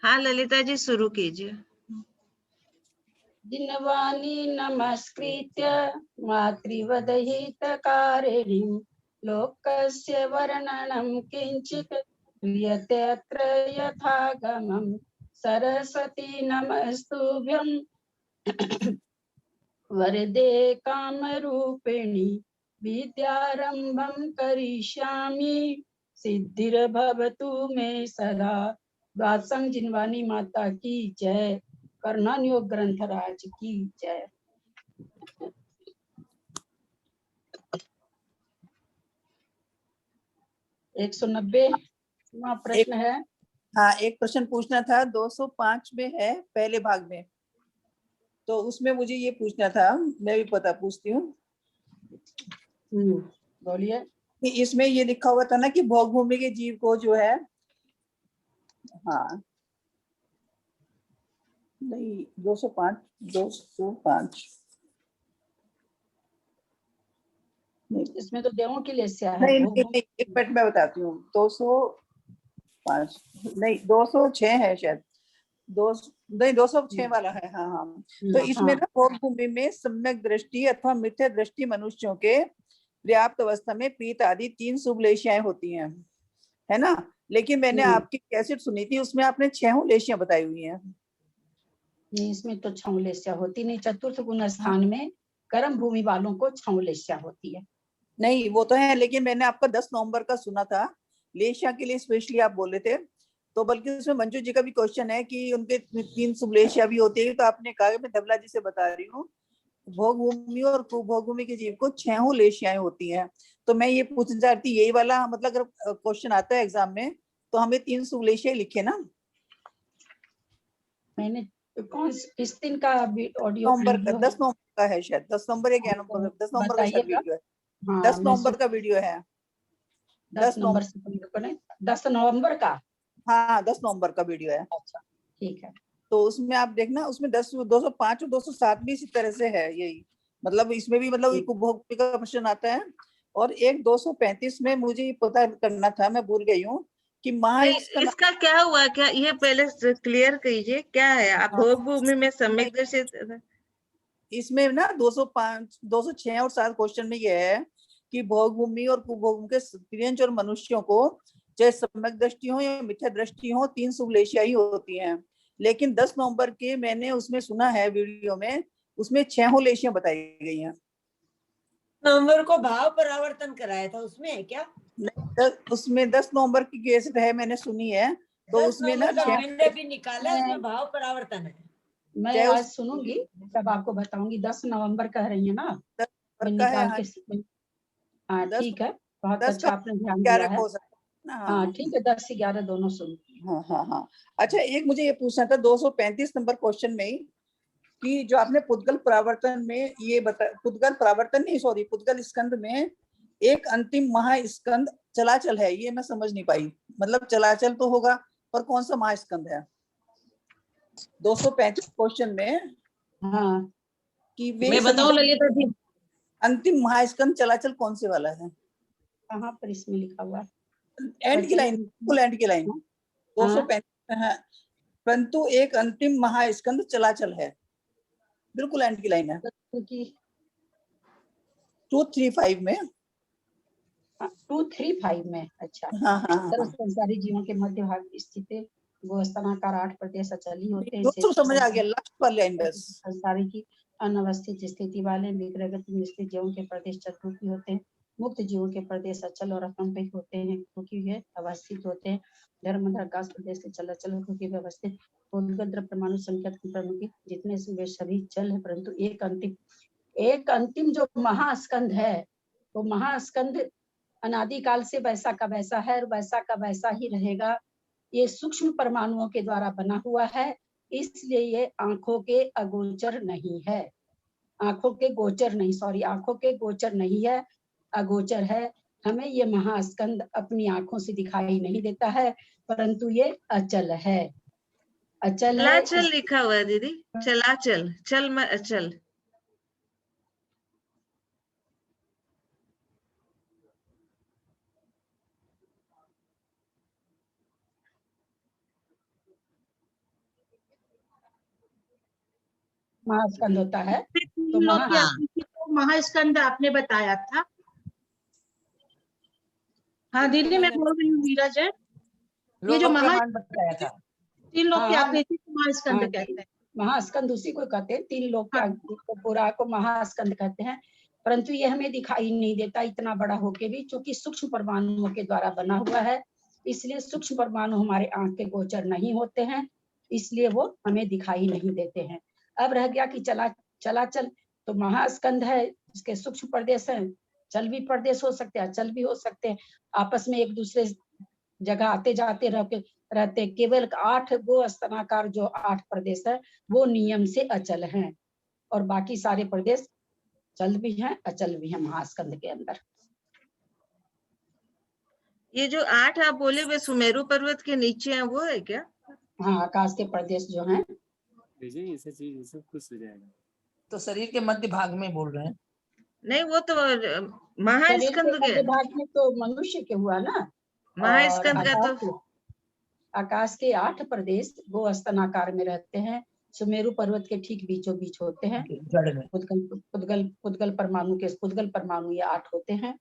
हाँ ललिता जी शुरू कीजिए। जिनवाणी नमस्कृत्य मातृवदहितकारिणीं लोकस्य वर्णनं किञ्चित् क्रियते अत्र यथागमं। सरस्वती नमस्तुभ्यं वरदे कामरूपिणि विद्यारम्भं करिष्यामि सिद्धिर्भवतु मे सदा। द्वादशं जिनवाणी माता की जय। कर्णन योग ग्रंथराज की जय। 190 प्रश्न है। हाँ, एक प्रश्न पूछना था, 205 में है पहले भाग में, तो उसमें मुझे ये पूछना था, मैं भी पता पूछती हूँ। बोलिए। कि इसमें ये लिखा हुआ था ना कि भोग भूमि के जीव को जो है, हाँ नहीं 205 इसमें तो देवों की लेस्या है। नहीं, एक मिनट मैं बताती हूँ। 205 नहीं 206 है शायद, 206 वाला है। हाँ हाँ, तो इसमें ना भोग भूमि में सम्यक दृष्टि अथवा मिथ्या दृष्टि मनुष्यों के पर्याप्त अवस्था में पीत आदि 3 शुभ लेशियाएं होती हैं, है ना। लेकिन मैंने आपकी कैसेट सुनी थी, उसमें आपने 6 लेशियां बताई हुई हैं। नहीं, इसमें तो 6 लेस्या होती नहीं। चतुर्थ गुण स्थान में कर्म भूमि वालों को 6 लेस्या होती है। नहीं वो तो है, लेकिन मैंने आपका 10 नवंबर का सुना था, लेशिया के लिए स्पेशली आप बोले थे। तो बल्कि उसमें मंजू जी का भी क्वेश्चन है कि उनके 3 शुभ लेशिया भी होती है, तो आपने कहा, मैं धवला जी से बता रही हूँ, भोग भूमि और कुभोग भूमि के जीव को 6 लेशियाएं होती हैं। तो मैं ये पूछना चाहती, यही वाला मतलब अगर क्वेश्चन आता है एग्जाम में, तो हमें 3 शुभ लेशियाएं लिखे ना। मैंने कौन इस दिन का ऑडियो नवंबर का 10 नवंबर का है शायद, 10 नवंबर या 11 नवंबर, 10 नवंबर का शायद वीडियो है। 10 नवंबर का वीडियो है। 10 नवंबर से 10 नवंबर का। हाँ 10 नवंबर का वीडियो है। अच्छा ठीक है। तो उसमें आप देखना, उसमें 205 और 207 भी इसी तरह से है, यही मतलब इसमें भी मतलब एक उपभोग का प्रश्न आता है। और एक 235 में मुझे पता करना था, मैं भूल गई हूँ कि इसका क्या हुआ, क्या ये पहले क्लियर कीजिए, क्या है। आप भोग भूमि में सम्यक दर्शित, इसमें ना 205 206 और 7 क्वेश्चन में ये है कि भोग भूमि और कुभोग भूमि के स्त्रियंश और मनुष्यों को चाहे सम्यक दृष्टि हो या मिथ्या दृष्टि हो 3 शुभ लेशिया ही होती हैं। लेकिन 10 नवंबर के मैंने उसमें सुना है वीडियो में, उसमें 6 लेशियां बताई गई हैं। नवंबर को भाव परावर्तन कराया था, उसमें है क्या? उसमें 10 नवंबर की केस है, मैंने सुनी है। तो उसमें ना मैंने भी निकाला, उसमें भाव परावर्तन है। मैं आज सुनूंगी, तब आपको बताऊंगी। 10 नवंबर कह रही है ना, मैं निकाल के। हाँ ठीक है, बहुत अच्छा आपने ध्यान दिया है। हाँ ठीक है, 10 से 11 दोनों सुन। हाँ हाँ हाँ। अच्छा, एक मुझे ये पूछना था 235 नंबर क्वेश्चन में ही, कि जो आपने पुद्गल परावर्तन में ये बता, पुद्गल परावर्तन नहीं सॉरी, पुद्गल स्कंद में एक अंतिम महास्कंद चलाचल है, ये मैं समझ नहीं पाई। मतलब चलाचल तो होगा, पर कौन सा महास्कंद है 235 क्वेश्चन में? हाँ कि वे मैं बताऊं ललिता जी, अंतिम महास्कंद चलाचल कौन से वाला है? कहाँ पर इसमें लिखा हुआ है? एंड की लाइन, फुल एंड की लाइन 235 है। परंतु एक अंतिम महास्कंद चलाचल है, बिल्कुल एंड की लाइन है 235 में। 235 में। अच्छा हाँ हाँ हाँ, संसारी जीवों के मध्य भाग स्थित वो स्तनाकार 8 प्रदेश अचली होते हैं। दोस्तों समझ आ गया, लास्ट वाली लाइन बस। संसारी की अनवस्थित स्थिति वाले विग्रहगति में स्थित जीवों के प्रदेश चतुर्थी होते हैं। मुक्त जीवों के प्रदेश अचल और अकंपित होते हैं, क्योंकि ये अवस्थित होते हैं। धर्म आकाश प्रदेश से चलाचल क्योंकि व्यवस्थित। परमाणु संख्या प्रमुख जितने वे सभी चल है, परंतु एक अंतिम जो महास्कंद है, वो महास्कंद अनादिकाल से वैसा का वैसा है और वैसा का वैसा ही रहेगा। ये सूक्ष्म परमाणुओं के द्वारा बना हुआ है, इसलिए ये आंखों के अगोचर नहीं है। आंखों के गोचर नहीं, सॉरी, आंखों के गोचर नहीं है, अगोचर है। हमें ये महास्कंद अपनी आंखों से दिखाई नहीं देता है, परंतु ये अचल है। अचल है। चलाचल लिखा हुआ है दीदी, चलाचल, चल में अचल। महास्कंद होता है। तो तीन लोक की आकृति को महास्कंद आपने बताया था। हाँ दीदी मैं बोल रही हूँ नीरज है, ये जो लोक प्रमाण बताया था। तीन लोक की हाँ, आकृति को महास्कंद हाँ, कहते हैं। महास्कंद उसी को कहते हैं, तीन लोक के आकृति को पूरा को महास्कंद कहते हैं। परंतु ये हमें दिखाई नहीं देता इतना बड़ा होके भी, क्योंकि सूक्ष्म परमाणुओं के द्वारा बना हुआ है, इसलिए सूक्ष्म परमाणु हमारे आंख के गोचर नहीं होते हैं, इसलिए वो हमें दिखाई नहीं देते हैं। अब रह गया कि चलाचल, तो महास्कंद है, इसके सूक्ष्म प्रदेश है, चल भी प्रदेश हो सकते हैं, अचल भी हो सकते हैं, आपस में एक दूसरे जगह आते जाते रहते। केवल 8 गो स्तनाकार जो 8 प्रदेश है वो नियम से अचल हैं, और बाकी सारे प्रदेश चल भी हैं अचल भी हैं महास्कंद के अंदर। ये जो 8 आप बोले वे सुमेरु पर्वत के नीचे हैं, वो है क्या? हाँ, आकाश के प्रदेश जो हैं। तो शरीर के मध्य भाग में बोल रहे हैं। नहीं वो तो शरीर महास्कंद के के मध्य भाग में तो मनुष्य के हुआ ना, और महास्कंद का तो आकाश के 8 प्रदेश वो स्तनाकार में रहते हैं, सुमेरु पर्वत के ठीक बीचों बीच होते हैं। जड़ में पुद्गल परमाणु ये 8 होते हैं,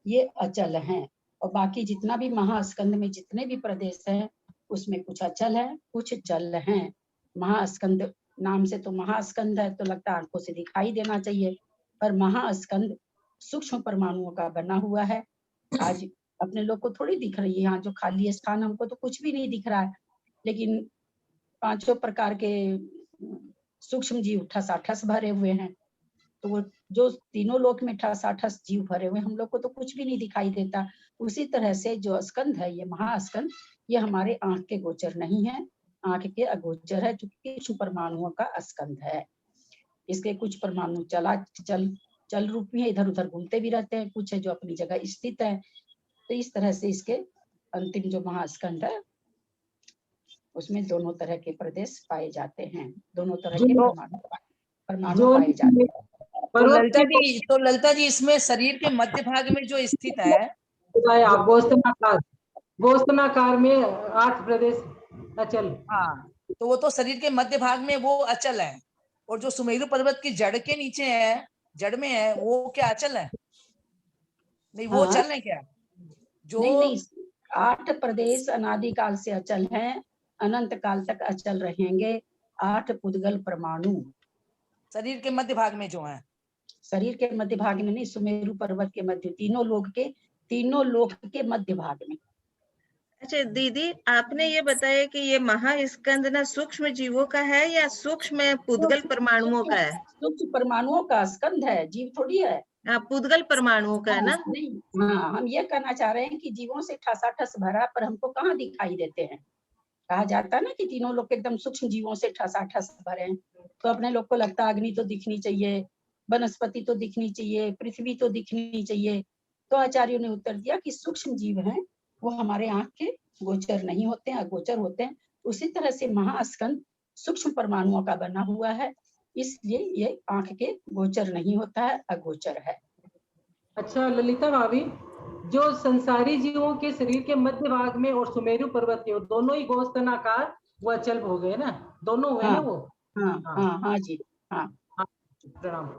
ये अचल हैं। और बाकी जितना भी महास्कंद में जितने भी प्रदेश हैं उसमें कुछ अचल है कुछ चल हैं। महास्कंद नाम से तो महास्कंद है तो लगता है आंखों से दिखाई देना चाहिए, पर महास्कंद सूक्ष्म परमाणुओं का बना हुआ है। आज अपने लोग को थोड़ी दिख रही है, यहाँ जो खाली स्थान हमको तो कुछ भी नहीं दिख रहा है, लेकिन 5 प्रकार के सूक्ष्म जीव ठसाठस भरे हुए हैं। तो वो जो तीनों लोक में ठसाठस जीव भरे हुए, हम लोग को तो कुछ भी नहीं दिखाई देता। उसी तरह से जो स्कंद है, ये महास्कंद, ये हमारे आंख के गोचर नहीं है, आंख के अगोचर है, जो सूक्ष्म परमाणुओं का स्कंद है। इसके कुछ परमाणु चल रूप में इधर उधर घूमते भी रहते हैं, कुछ है जो अपनी जगह स्थित है। तो इस तरह से इसके अंतिम जो महास्कंद है उसमें दोनों तरह के प्रदेश पाए जाते हैं, दोनों तरह के परमाणु पाए जाते हैं। तो ललिता जी इसमें शरीर के मध्य भाग में जो स्थित है गोस्तनाकार में 8 प्रदेश अचल। हाँ, तो वो तो शरीर के मध्य भाग में वो अचल है, और जो सुमेरु पर्वत की जड़ के नीचे है, जड़ में है, वो क्या अचल है? नहीं वो अचल है क्या? जो नहीं, 8 प्रदेश अनादिकाल से अचल हैं, अनंत काल तक अचल रहेंगे। 8 पुद्गल परमाणु शरीर के मध्य भाग में जो है, शरीर के मध्य भाग में नहीं, सुमेरु पर्वत के मध्य, तीनों लोक के मध्य भाग में। अच्छा दीदी, आपने ये बताया कि ये महास्कंद ना सूक्ष्म जीवों का है या सूक्ष्म पुद्गल परमाणुओं का है? सूक्ष्म परमाणुओं का स्कंद है, जीव थोड़ी है। पुद्गल परमाणुओं का है ना? नहीं, हाँ, हम ये कहना चाह रहे हैं कि जीवों से ठसाठस भरा, पर हमको कहाँ दिखाई देते हैं। कहा जाता है ना कि तीनों लोग एकदम सूक्ष्म जीवों से ठसाठस भरे हैं, तो अपने लोग को लगता है अग्नि तो दिखनी चाहिए, वनस्पति तो दिखनी चाहिए, पृथ्वी तो दिखनी चाहिए। तो आचार्यों ने उत्तर दिया कि सूक्ष्म जीव हैं, वो हमारे आंख के गोचर नहीं होते हैं, अगोचर होते हैं। उसी तरह से महास्कंद सूक्ष्म परमाणुओं का बना हुआ है, इसलिए ये आंख के गोचर नहीं होता है, अगोचर है। अच्छा ललिता भाभी, जो संसारी जीवों के शरीर के मध्य भाग में और सुमेरु पर्वत के दोनों ही गोस्तनाकार वो अचल हो गए ना, दोनों हुए ना वो? हाँ जी, हाँ। प्रणाम।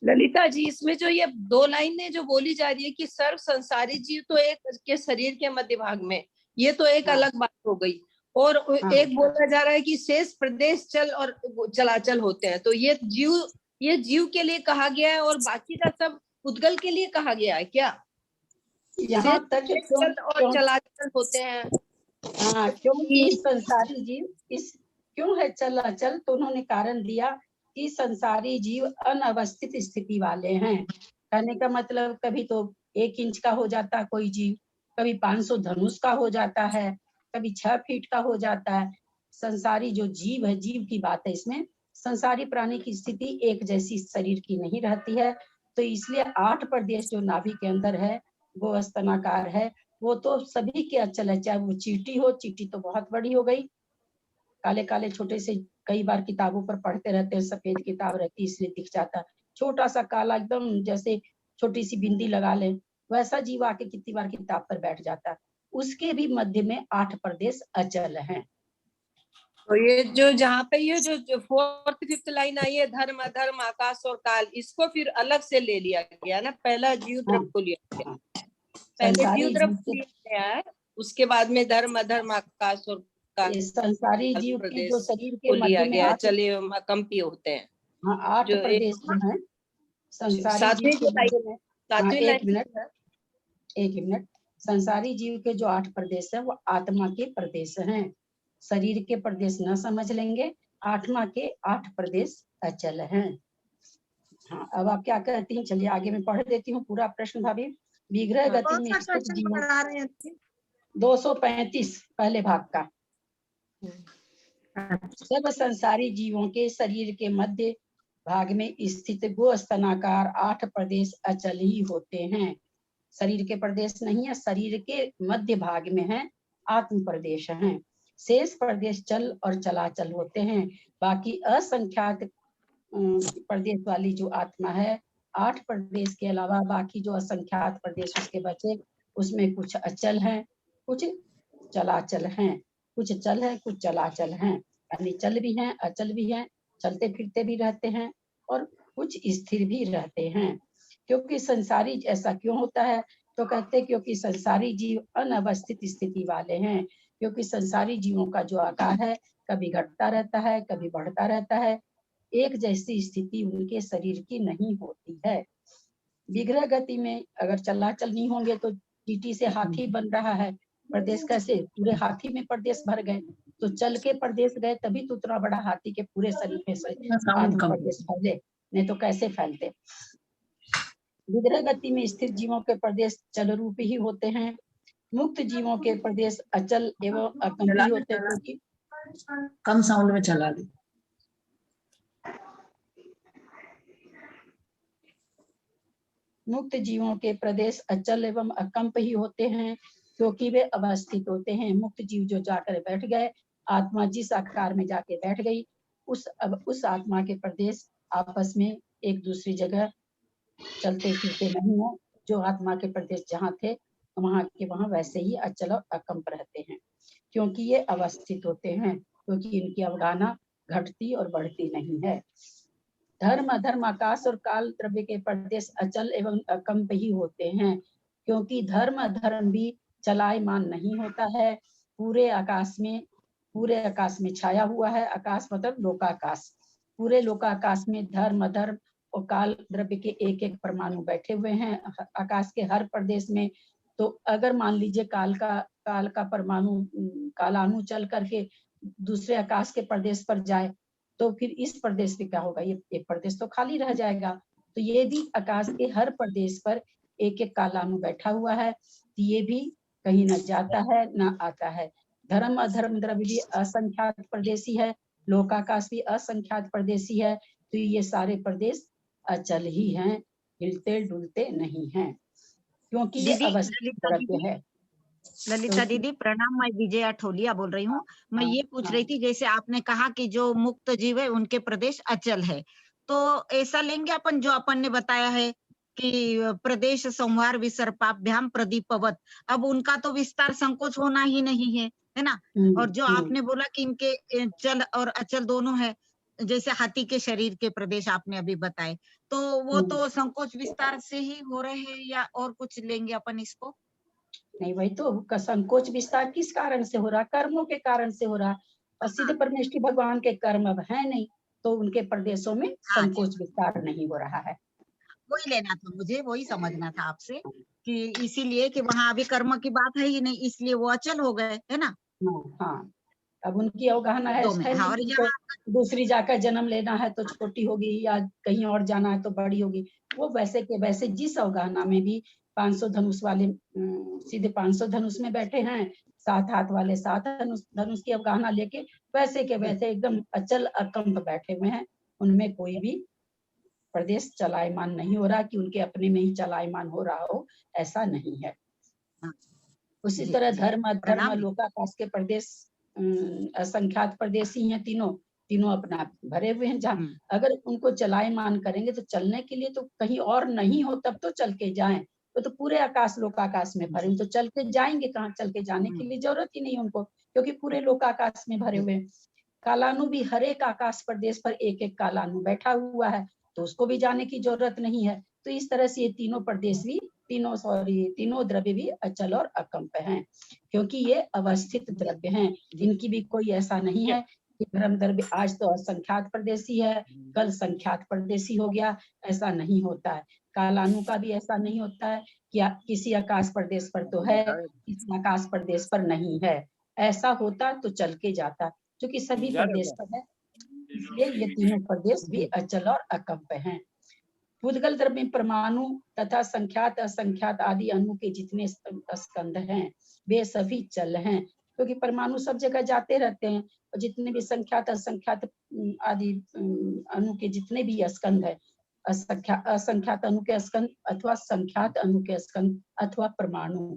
ललिता जी, इसमें जो ये 2 लाइनें जो बोली जा रही है कि सर्व संसारी जीव तो एक के शरीर के मध्य भाग में, ये तो एक अलग बात हो गई। और एक बोला जा रहा है कि शेष प्रदेश चल और चलाचल होते हैं, तो ये जीव के लिए कहा गया है और बाकी का सब पुद्गल के लिए कहा गया है क्या? यहाँ तक चल और चलाचल होते हैं। हाँ, क्योंकि संसारी जीव क्यों है चल अचल, तो उन्होंने कारण दिया कि संसारी जीव अनवस्थित स्थिति वाले हैं। कहने का मतलब कभी तो 1 इंच का हो जाता है कोई जीव, कभी 500 धनुष का हो जाता है, कभी 6 फीट का हो जाता है। संसारी जो जीव है, जीव की बात है इसमें, संसारी प्राणी की स्थिति एक जैसी शरीर की नहीं रहती है। तो इसलिए 8 प्रदेश जो नाभि के अंदर है वो स्तनाकार है, वो तो सभी के अचल है। चाहे वो चींटी हो, चींटी तो बहुत बड़ी हो गई, काले काले छोटे से कई बार किताबों पर पढ़ते रहते हैं, सफेद किताब रहती इसलिए दिख जाता, छोटा सा काला एकदम जैसे छोटी सी बिंदी लगा ले, वैसा जीव आके कितनी बार किताब पर बैठ जाता। उसके भी मध्य में 8 प्रदेश अचल हैं। तो ये जो जहाँ पे ये जो 4th 5th लाइन आई है, धर्म अधर्म आकाश और काल, इसको फिर अलग से ले लिया गया ना, पहला जीव द्रव्य को लिया गया, पहले संसारी जीव जीव द्रव्य के, लिया गया है, उसके बाद में धर्म अधर्म आकाश और काल ये संसारी जीव के जो प्रदेश शरीर को के लिया मध्य में गया, 8, चलिए कंपी होते हैं। हाँ 8 जो प्रदेश जो हैं संसारी जीव के मध्य में, हाँ सातवीं एक लाइन मिनट, संसारी जीव के जो 8 प्रदेश है वो आत्मा के प्रदेश हैं, शरीर के प्रदेश न समझ लेंगे, आत्मा के 8 प्रदेश अचल हैं। हाँ अब आप क्या कहती हैं, चलिए आगे मैं पढ़ देती हूँ पूरा प्रश्न भाभी। विग्रह गति कौन में सा स्थित क्वेश्चन जीवों, पढ़ा रहे हैं? 235 पहले भाग का। सब संसारी जीवों के शरीर के मध्य भाग में स्थित गो स्तनाकार 8 प्रदेश अचल ही होते हैं। शरीर के प्रदेश नहीं है, शरीर के मध्य भाग में है, आत्म प्रदेश हैं। शेष प्रदेश चल और चलाचल होते हैं। बाकी असंख्यात प्रदेश वाली जो आत्मा है, 8 प्रदेश के अलावा बाकी जो असंख्यात प्रदेश उसके बचे, उसमें कुछ अचल हैं, कुछ चलाचल हैं, कुछ चल है, कुछ चलाचल हैं, यानी चल भी हैं, अचल भी हैं, चलते फिरते भी रहते हैं और कुछ स्थिर भी रहते हैं। क्योंकि संसारी ऐसा क्यों होता है, तो कहते हैं क्योंकि संसारी जीव अनवस्थित स्थिति वाले हैं। क्योंकि संसारी जीवों का जो आकार है कभी घटता रहता है, कभी बढ़ता रहता है, एक जैसी स्थिति उनके शरीर की नहीं होती है। विग्रह गति में अगर चलाचल नहीं होंगे तो टीटी से हाथी बन रहा है, प्रदेश कैसे पूरे हाथी में प्रदेश भर गए, तो चल के प्रदेश गए तभी तो उतना बड़ा हाथी के पूरे शरीर में आत्म प्रदेश फैले, नहीं तो कैसे फैलते। विग्रह गति में स्थित जीवों के प्रदेश चल रूप ही होते हैं। मुक्त जीवों के प्रदेश अचल एवं अकंपी होते हैं, क्योंकि कम साउंड में चला दी। मुक्त जीवों के प्रदेश अचल एवं अकंप ही होते हैं, क्योंकि वे अवस्थित होते हैं। मुक्त जीव जो जाकर बैठ गए, आत्मा जिस आकार में जाके बैठ गई, उस आत्मा के प्रदेश आपस में एक दूसरी जगह चलते फिरते नहीं है। जो आत्मा के प्रदेश जहाँ थे वहां के वहां वैसे ही अचल और अकंप रहते हैं, क्योंकि ये अवस्थित होते हैं, क्योंकि इनकी अवगाहना घटती और बढ़ती नहीं है। धर्म अधर्म आकाश और काल द्रव्य के प्रदेश अचल एवं अकंप ही होते हैं, क्योंकि धर्म अधर्म भी चलायमान नहीं होता है। पूरे आकाश में छाया हुआ है। आकाश मतलब लोकाकाश, पूरे लोकाकाश में धर्म अधर्म और काल द्रव्य के एक एक परमाणु बैठे हुए हैं आकाश के हर प्रदेश में। तो अगर मान लीजिए काल का परमाणु कालाणु चल करके दूसरे आकाश के प्रदेश पर जाए, तो फिर इस प्रदेश पे क्या होगा, ये प्रदेश तो खाली रह जाएगा। तो ये भी आकाश के हर प्रदेश पर एक एक कालाणु बैठा हुआ है, तो ये भी कहीं न जाता है न आता है। धर्म अधर्म द्रव्य भी असंख्यात प्रदेशी है, लोकाकाश भी असंख्यात प्रदेशी है, तो ये सारे प्रदेश अचल ही हैं, हिलते डुलते नहीं हैं, क्योंकि ये अवस्थित द्रव्य है। ललिता दीदी प्रणाम, मैं विजया ठोलिया बोल रही हूँ। मैं ये पूछ रही थी, जैसे आपने कहा कि जो मुक्त जीव है उनके प्रदेश अचल है, तो ऐसा लेंगे अपन जो अपन ने बताया है कि प्रदेश संहार विसर्पाभ्याम प्रदीपवत, अब उनका तो विस्तार संकोच होना ही नहीं है ना। और जो आपने बोला कि इनके चल और अचल दोनों है, जैसे हाथी के शरीर के प्रदेश आपने अभी बताए, तो वो तो संकोच विस्तार से ही हो रहे हैं या और कुछ लेंगे अपन इसको? नहीं, वही तो संकोच विस्तार किस कारण से हो रहा, कर्मों के कारण से हो रहा। और सीधे परमेश्वरी भगवान के कर्म अब है नहीं, तो उनके प्रदेशों में संकोच विस्तार नहीं हो रहा है। वही लेना था मुझे, वही समझना था आपसे कि इसीलिए कि वहां अभी कर्म की बात है ही नहीं, इसलिए वो अचल हो गए, है ना। हाँ, अब उनकी अवगाहना है और तो दूसरी जाकर जन्म लेना है तो छोटी होगी, या कहीं और जाना है तो बड़ी होगी। वो वैसे के वैसे जिस अवगाहना में भी 500 धनुष वाले सीधे 500 धनुष में बैठे हैं, 7 हाथ वाले 7 धनुष की अवगाहना लेके वैसे के वैसे एकदम अचल अकंप बैठे हुए हैं। उनमें कोई भी प्रदेश चलायमान नहीं हो रहा कि उनके अपने में ही चलायमान हो रहा हो, ऐसा नहीं है। उसी तरह धर्म अधर्म लोकाकाश के प्रदेश असंख्यात प्रदेश ही हैं, तीनों अपना भरे हुए हैं। जहाँ अगर उनको चलायमान करेंगे तो चलने के लिए तो कहीं और नहीं हो तब तो चल के जाएं, तो पूरे आकाश लोकाकाश में भरे, तो चल के जाएंगे कहाँ, चल के जाने के लिए जरूरत ही नहीं उनको, क्योंकि पूरे लोकाकाश में भरे हुए हैं। कालानु भी हर एक आकाश प्रदेश पर एक एक कालानु बैठा हुआ है, तो उसको भी जाने की जरूरत नहीं है। तो इस तरह से ये तीनों प्रदेश भी तीनों द्रव्य भी अचल और अकंप हैं, क्योंकि ये अवस्थित द्रव्य हैं। इनकी भी कोई ऐसा नहीं है कि धर्म द्रव्य आज तो असंख्यात प्रदेशी है, कल संख्यात प्रदेशी हो गया, ऐसा नहीं होता है। कालानु का भी ऐसा नहीं होता है कि किसी आकाश प्रदेश पर तो है, किसी आकाश प्रदेश पर नहीं है। ऐसा होता तो चल के जाता, क्योंकि सभी प्रदेश पर है, इसलिए ये तीनों प्रदेश भी अचल और अकंप हैं। पुद्गल द्रव्य में परमाणु तथा संख्यात असंख्यात आदि अणु के जितने स्कंध हैं वे सभी चल हैं, क्योंकि परमाणु सब जगह जाते रहते हैं, और जितने भी संख्यात असंख्यात आदि अणु के जितने भी स्कंध है, असंख्यात अणु के स्कंध अथवा संख्यात अणु के स्कंध अथवा परमाणु,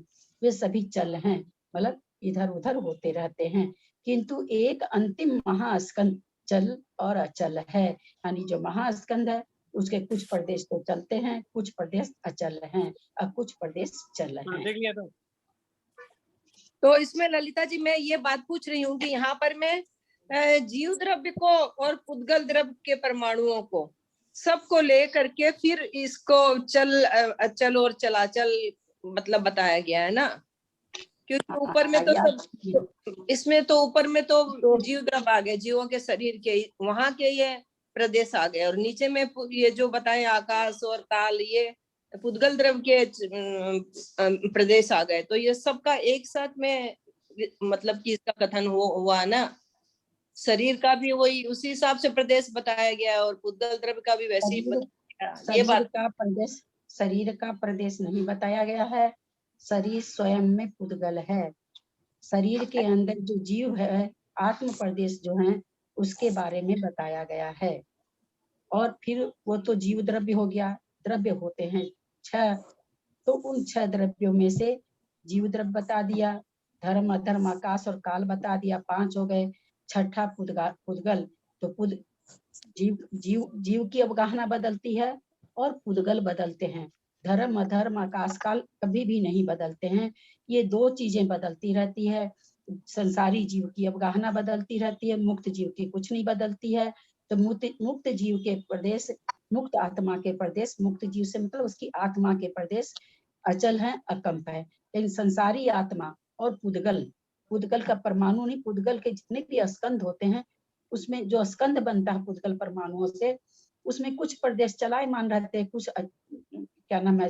वे सभी चल हैं, मतलब इधर उधर होते रहते हैं। किंतु एक अंतिम महास्कंद चल और अचल है, यानी जो महास्कंद है उसके कुछ प्रदेश तो चलते हैं, कुछ प्रदेश अचल हैं और कुछ प्रदेश चल हैं। तो इसमें ललिता जी मैं ये बात पूछ रही हूँ कि यहाँ पर मैं जीव द्रव्य को और पुद्गल द्रव्य के परमाणुओं को सबको ले करके फिर इसको अचल और चलाचल मतलब बताया गया है ना, क्योंकि ऊपर में तो सब, इसमें तो ऊपर में तो जीव द्रव्य आ गए, जीवों के शरीर के वहां के ये प्रदेश आ गए, और नीचे में ये जो बताए आकाश और काल, ये पुद्गल द्रव्य के प्रदेश आ गए। तो ये सबका एक साथ में मतलब कि इसका कथन हुआ ना, शरीर का भी वही उसी हिसाब से प्रदेश बताया गया और पुद्गल द्रव्य का भी वैसे ही बताया गया। ये बात का प्रदेश, शरीर का प्रदेश नहीं बताया गया है, शरीर स्वयं में पुद्गल है। शरीर के अंदर जो जीव है, आत्म प्रदेश जो है, उसके बारे में बताया गया है। और फिर वो तो जीव द्रव्य हो गया, द्रव्य होते हैं 6, तो उन 6 द्रव्यों में से जीव द्रव्य बता दिया, धर्म अधर्म आकाश और काल बता दिया, 5 हो गए। छठा पुद्गल, तो जीव की अवगाहना बदलती है और पुद्गल बदलते हैं। धर्म अधर्म आकाश काल कभी भी नहीं बदलते हैं, ये 2 चीजें बदलती रहती है। संसारी जीव की अवगाहना बदलती रहती है, मुक्त जीव की कुछ नहीं बदलती है। तो मुक्त जीव के प्रदेश, मुक्त आत्मा के प्रदेश, मुक्त जीव से मतलब उसकी आत्मा के प्रदेश अचल है, अकंप है। लेकिन संसारी आत्मा और पुद्गल का परमाणु नहीं, पुद्गल के जितने भी स्कंध होते हैं उसमें जो स्कंध बनता है पुद्गल परमाणुओं से, उसमें कुछ प्रदेश चलायमान रहते हैं, कुछ क्या नाम है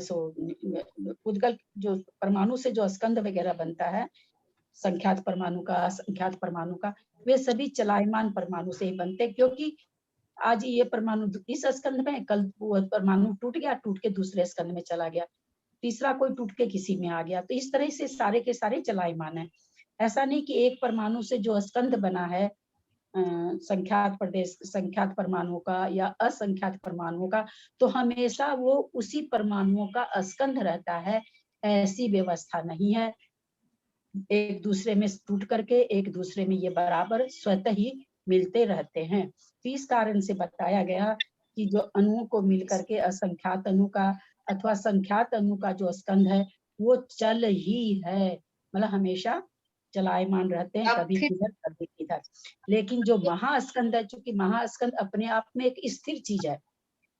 पुद्गल जो परमाणु से जो स्कंध वगैरह बनता है, संख्यात परमाणु का, असंख्यात परमाणु का, वे सभी चलायमान परमाणु से ही बनते, क्योंकि आज ये परमाणु इस स्कंध में, कल वो परमाणु टूट गया, टूट के दूसरे स्कंध में चला गया, तीसरा कोई टूट के किसी में आ गया। तो इस तरह से सारे के सारे चलायमान है। ऐसा नहीं कि एक परमाणु से जो स्कंध बना है संख्यात प्रदेश, संख्यात परमाणु का या असंख्यात परमाणुओं का, तो हमेशा वो उसी परमाणुओं का स्कंध रहता है, ऐसी व्यवस्था नहीं है। एक दूसरे में टूट करके एक दूसरे में ये बराबर स्वतः ही मिलते रहते हैं। तो इस कारण से बताया गया कि जो अणुओं को मिलकर के असंख्यात अणु का अथवा संख्यात अणु का जो स्कंध है वो चल ही है, मतलब हमेशा चलायमान रहते हैं, कभी किधर कभी किधर। लेकिन जो महास्कंद है, चूंकि महास्कंद अपने आप में एक स्थिर चीज है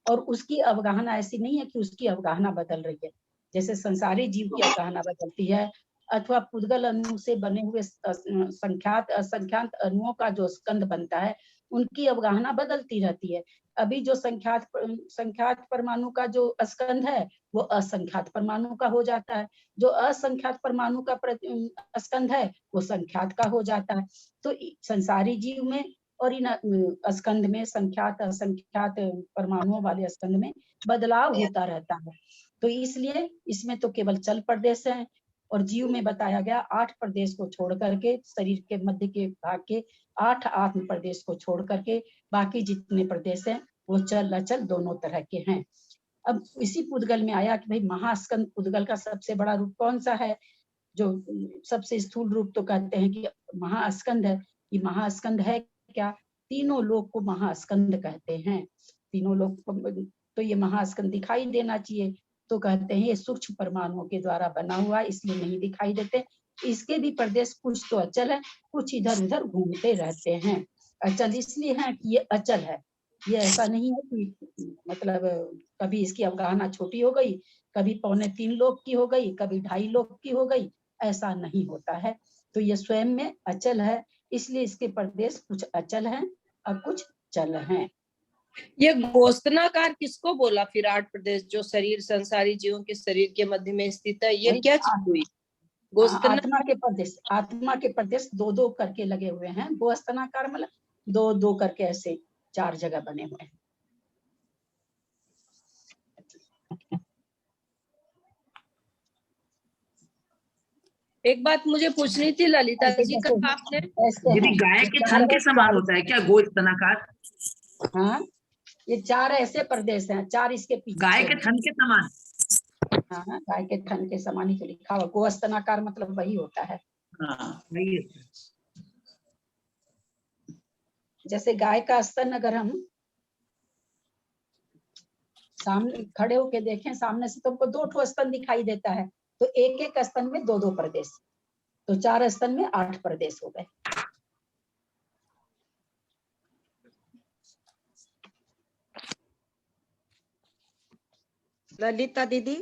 और उसकी अवगाहना ऐसी नहीं है कि उसकी अवगाहना बदल रही है। जैसे संसारी जीव की अवगाहना बदलती है, अथवा पुद्गल अणु से बने हुए संख्यात असंख्यात अणुओं का जो स्कंध बनता है उनकी अवगाहना बदलती रहती है। अभी जो संख्यात परमाणु का जो स्कंध है वो असंख्यात परमाणु का हो जाता है, जो असंख्यात परमाणु का स्कंध है वो संख्यात का हो जाता है। तो संसारी जीव में और इन स्कंध में, संख्यात असंख्यात परमाणुओं वाले स्कंध में बदलाव होता रहता है। तो इसलिए इसमें तो केवल चल प्रदेश है, और जीव में बताया गया 8 प्रदेश को छोड़ करके, शरीर के मध्य के भाग के 8 आत्म प्रदेश को छोड़ करके बाकी जितने प्रदेश हैं वो चल अचल दोनों तरह के हैं। अब इसी पुद्गल में आया कि भाई महास्कंद पुद्गल का सबसे बड़ा रूप कौन सा है, जो सबसे स्थूल रूप तो कहते हैं कि महास्कंद है। ये महास्कंद है क्या? तीनों लोक को महास्कंद कहते हैं। तीनों लोक तो ये महास्कंद दिखाई देना चाहिए, तो कहते हैं ये सूक्ष्म परमाणुओं के द्वारा बना हुआ इसलिए नहीं दिखाई देते। इसके भी प्रदेश कुछ तो अचल है, कुछ इधर उधर घूमते रहते हैं। अचल इसलिए है कि ये अचल है। ये ऐसा नहीं है कि मतलब कभी इसकी अवगाहना छोटी हो गई, कभी 2.25 लोग की हो गई, कभी 2.5 लोग की हो गई, ऐसा नहीं होता है। तो ये स्वयं में अचल है, इसलिए इसके प्रदेश कुछ अचल हैं और कुछ चल हैं। ये गोस्तनाकार किसको बोला फिर 8 प्रदेश जो शरीर संसारी जीवों के शरीर के मध्य में स्थित है, ये वही क्या चीज हुई? गोस्तना आत्मा के प्रदेश 2-2 करके लगे हुए हैं। गोस्तनाकार मतलब 2-2 करके ऐसे 4 जगह बने हुए हैं। एक बात मुझे पूछनी थी ललिता जी, कहा आपने दीदी गाय के थन के समान होता है क्या गोस्तनाकार? हाँ, ये 4 ऐसे प्रदेश हैं, 4 इसके पीछे गाय के थन के समान। हाँ, गाय के थन के समान ही तो लिखा हुआ। गोस्तनाकार मतलब वही होता है। हाँ, वही है। जैसे गाय का स्तन अगर हम सामने खड़े होके देखें सामने से, तो हमको 2 ठो स्तन दिखाई देता है। तो एक एक स्तन में 2-2 प्रदेश, तो 4 स्तन में 8 प्रदेश हो गए। ललिता दीदी,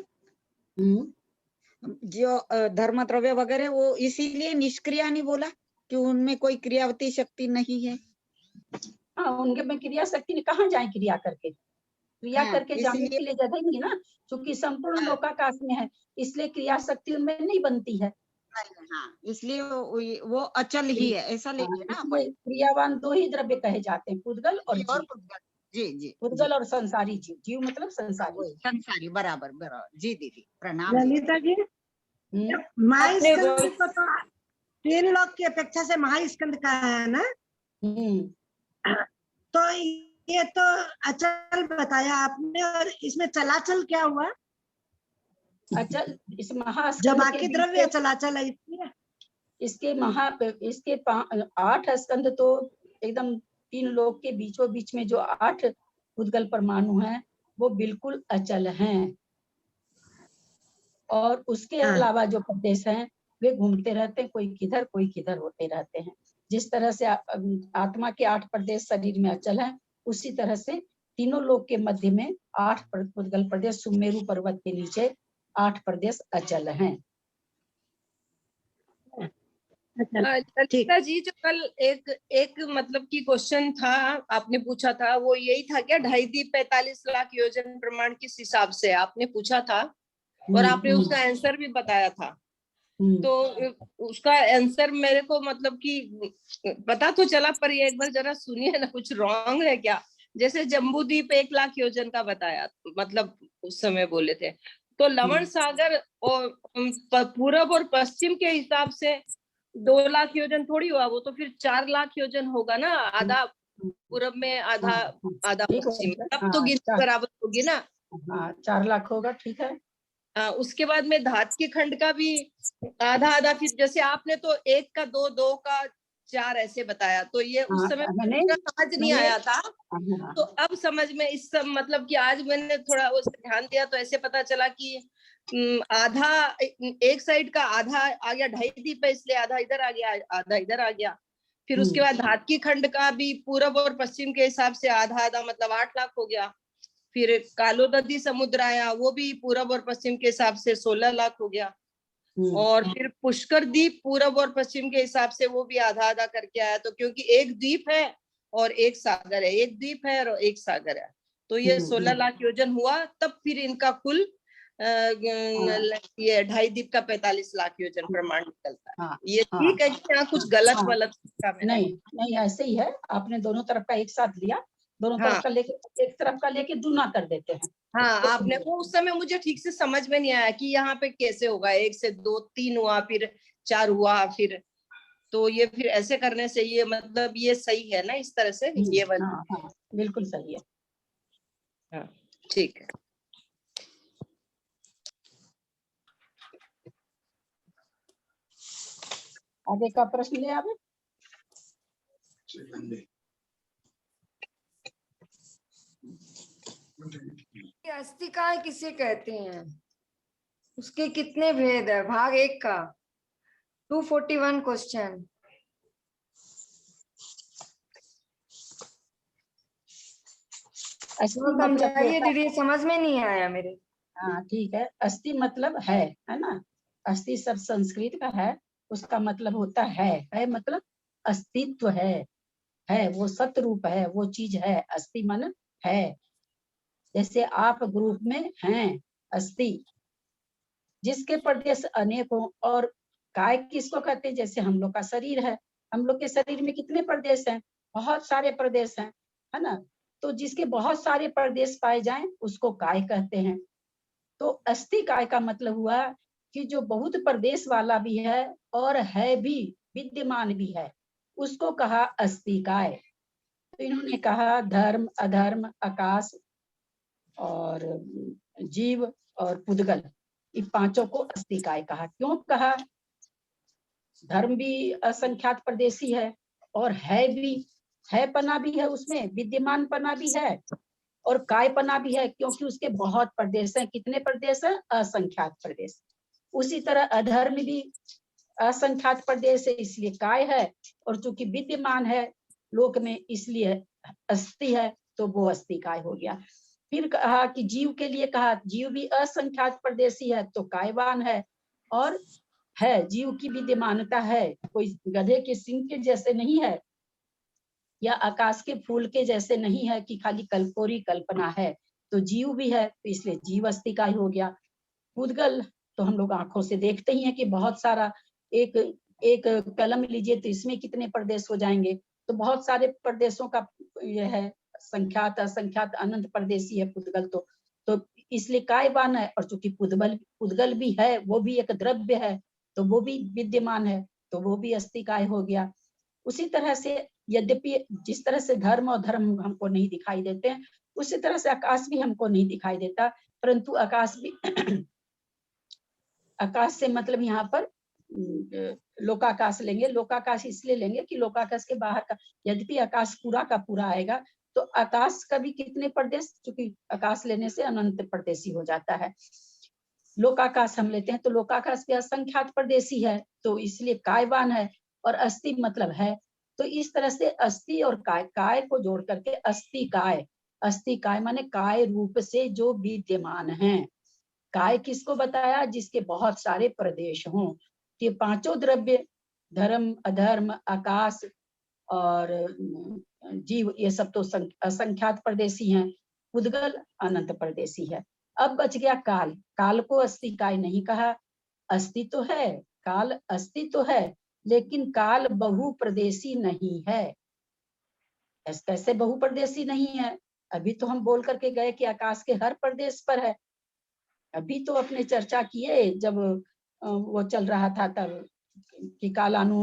जो धर्म द्रव्य वगैरह वो इसीलिए निष्क्रिया नहीं बोला कि उनमें कोई क्रियावती शक्ति नहीं है? हाँ, उनके में क्रिया शक्ति ने कहाँ जाए क्रिया करके, क्रिया हाँ, करके जाने इसीलिए के लिए जगह नहीं ना, क्योंकि संपूर्ण लोकाकाश में है, इसलिए क्रिया शक्ति उनमें नहीं बनती है। हाँ, इसलिए वो अचल ही है, ऐसा लेंगे ना अपन। इसलिए क्रियावान 2 ही द्रव्य कहे जाते हैं, पुद्गल और जीव। जी जी, पुद्गल और संसारी जीव। जीव मतलब संसारी। संसारी, बराबर बराबर। जी दीदी, प्रणाम। ललिता जी, महास्कंद तो 3 लोग की अपेक्षा से महास्कंद का है ना, तो ये तो अचल बताया आपने, और इसमें चलाचल क्या हुआ? अचल इस महास्कंद जब बाकी द्रव्य चलाचल है इसलिए इसके 8 स्कंद तो एकदम 3 लोग के बीचों बीच में जो 8 पुद्गल परमाणु हैं वो बिल्कुल अचल हैं, और उसके अलावा जो प्रदेश हैं वे घूमते रहते हैं, कोई किधर होते रहते हैं। जिस तरह से आत्मा के 8 प्रदेश शरीर में अचल हैं, उसी तरह से तीनों लोक के मध्य में 8 पुद्गल प्रदेश सुमेरु पर्वत के नीचे 8 प्रदेश अचल हैं। ललिता जी, जो कल एक मतलब की क्वेश्चन था आपने पूछा था, वो यही था क्या 2.5-45 लाख योजन प्रमाण किस हिसाब से आपने पूछा था, और आपने उसका आंसर भी बताया था। तो उसका आंसर मेरे को मतलब कि पता तो चला, पर ये एक बार जरा सुनिए ना, कुछ रॉन्ग है क्या? जैसे जम्बूद्वीप 1 लाख योजन का बताया, मतलब उस समय बोले थे, तो लवण सागर और पूरब और पश्चिम के हिसाब से 2 लाख योजन थोड़ी हुआ, वो तो फिर 4 लाख योजन होगा ना, आधा पूरब में आधा पश्चिम, तब तो गिनती बराबर होगी ना। 4 लाख होगा, ठीक है। उसके बाद में धात के खंड का भी आधा, फिर जैसे आपने तो 1 का 2, 2 का 4 ऐसे बताया, तो ये उस समय समझ नहीं आया था। तो अब समझ में इस सब मतलब कि आज मैंने थोड़ा उस ध्यान दिया, तो ऐसे पता चला कि आधा एक साइड का आधा आ गया 2.5 द्वीप है, इसलिए आधा इधर आ गया, आधा इधर आ गया। फिर उसके बाद धात की खंड का भी पूरब और पश्चिम के हिसाब से आधा मतलब 8 लाख हो गया। फिर कालोदधी समुद्र आया, वो भी पूरब और पश्चिम के हिसाब से 16 लाख हो गया। और फिर पुष्कर द्वीप पूरब और पश्चिम के हिसाब से वो भी आधा आधा करके आया। तो क्योंकि एक द्वीप है और एक सागर है, एक द्वीप है और एक सागर है, तो ये 16 लाख योजन हुआ। तब फिर इनका कुल ये 2.5 द्वीप का 45 लाख योजन प्रमाण निकलता है। ये ठीक है कि यहाँ कुछ गलत वलत नहीं, ऐसे ही है। आपने दोनों तरफ का एक साथ लिया, दोनों तरफ का लेके एक तरफ का लेके दूना कर देते हैं। हाँ, आपने वो उस समय मुझे ठीक से समझ में नहीं आया कि यहाँ पे कैसे होगा, 1 से 2 3 हुआ, फिर 4 हुआ, फिर तो ये फिर ऐसे करने से ये मतलब ये सही है ना, इस तरह से ये बिल्कुल सही है। हाँ, ठीक है। आगे का प्रश्न ले आवे। अस्थिकाय किसे कहते हैं, उसके कितने भेद है? भाग 1 का 241 क्वेश्चन। अस्थि तो मतलब समझाइए होता दीदी, समझ में नहीं आया मेरे। हाँ ठीक है, अस्थि मतलब है ना। अस्थि शब्द संस्कृत का है, उसका मतलब होता है मतलब अस्तित्व है वो सत रूप है, वो चीज है। अस्थि मन है, जैसे आप ग्रुप में हैं, अस्थि। जिसके प्रदेश अनेक हो, और काय किसको कहते हैं? जैसे हम लोग का शरीर है, हम लोग के शरीर में कितने प्रदेश हैं? बहुत सारे प्रदेश हैं, है ना। तो जिसके बहुत सारे प्रदेश पाए जाएं उसको काय कहते हैं। तो अस्थि काय का मतलब हुआ कि जो बहुत प्रदेश वाला भी है और है भी, विद्यमान भी है, उसको कहा अस्थि काय। तो इन्होंने कहा धर्म, अधर्म, आकाश और जीव और पुद्गल, इन पांचों को अस्थि काय कहा। क्यों कहा? धर्म भी असंख्यात प्रदेशी है, और है भी, है पना भी है उसमें, विद्यमान पना भी है, और काय पना भी है, क्योंकि उसके बहुत प्रदेश हैं। कितने प्रदेश हैं? असंख्यात प्रदेश। उसी तरह अधर्म भी असंख्यात प्रदेश है, इसलिए काय है, और चूंकि विद्यमान है लोक में, इसलिए अस्थि है, तो वो अस्थि काय हो गया। फिर कहा कि जीव के लिए कहा, जीव भी असंख्यात प्रदेशी है, तो कायवान है, और है, जीव की विद्यमानता है, कोई गधे के सिंह के जैसे नहीं है, या आकाश के फूल के जैसे नहीं है कि खाली कल्पोरी कल्पना है। तो जीव भी है, तो इसलिए जीव अस्थि काय हो गया। पुद्गल तो हम लोग आंखों से देखते ही हैं कि बहुत सारा, एक एक कलम लीजिए तो इसमें कितने प्रदेश हो जाएंगे। तो बहुत सारे प्रदेशों का यह है, संख्यात असंख्यात अनंत प्रदेशी है पुद्गल। तो इसलिए कायवान है, और चूंकि पुद्गल भी है, वो भी एक द्रव्य है, तो वो भी विद्यमान है, तो वो भी अस्थि काय हो गया। उसी तरह से यद्यपि जिस तरह से धर्म और धर्म हमको नहीं दिखाई देते हैं, उसी तरह से आकाश भी हमको नहीं दिखाई देता, परंतु आकाश भी आकाश से मतलब यहाँ पर लोकाकाश लेंगे। लोकाकाश इसलिए लेंगे कि लोकाकाश के बाहर का, यद्यपि आकाश पूरा का पूरा आएगा, तो आकाश का भी कितने प्रदेश, चूंकि आकाश लेने से अनंत प्रदेशी हो जाता है। लोकाकाश हम लेते हैं तो लोकाकाश भी असंख्यात प्रदेशी है, तो इसलिए कायवान है, और अस्थि मतलब है। तो इस तरह से अस्थि और काय, काय को जोड़ करके अस्थि काय। अस्थि काय माने काय रूप से जो विद्यमान है। काय किसको बताया? जिसके बहुत सारे प्रदेश हों। ये पांचों द्रव्य, धर्म, अधर्म, आकाश और जीव, ये सब तो असंख्यात प्रदेशी हैं। पुद्गल अनंत प्रदेशी है। अब बच गया काल। काल को अस्थि काय नहीं कहा। अस्थि तो है, काल अस्थि तो है, लेकिन काल बहुप्रदेशी नहीं है। कैसे बहुप्रदेशी नहीं है? अभी तो हम बोल करके गए कि आकाश के हर प्रदेश पर है। अभी तो अपने चर्चा किए जब वो चल रहा था तब, कि कालानु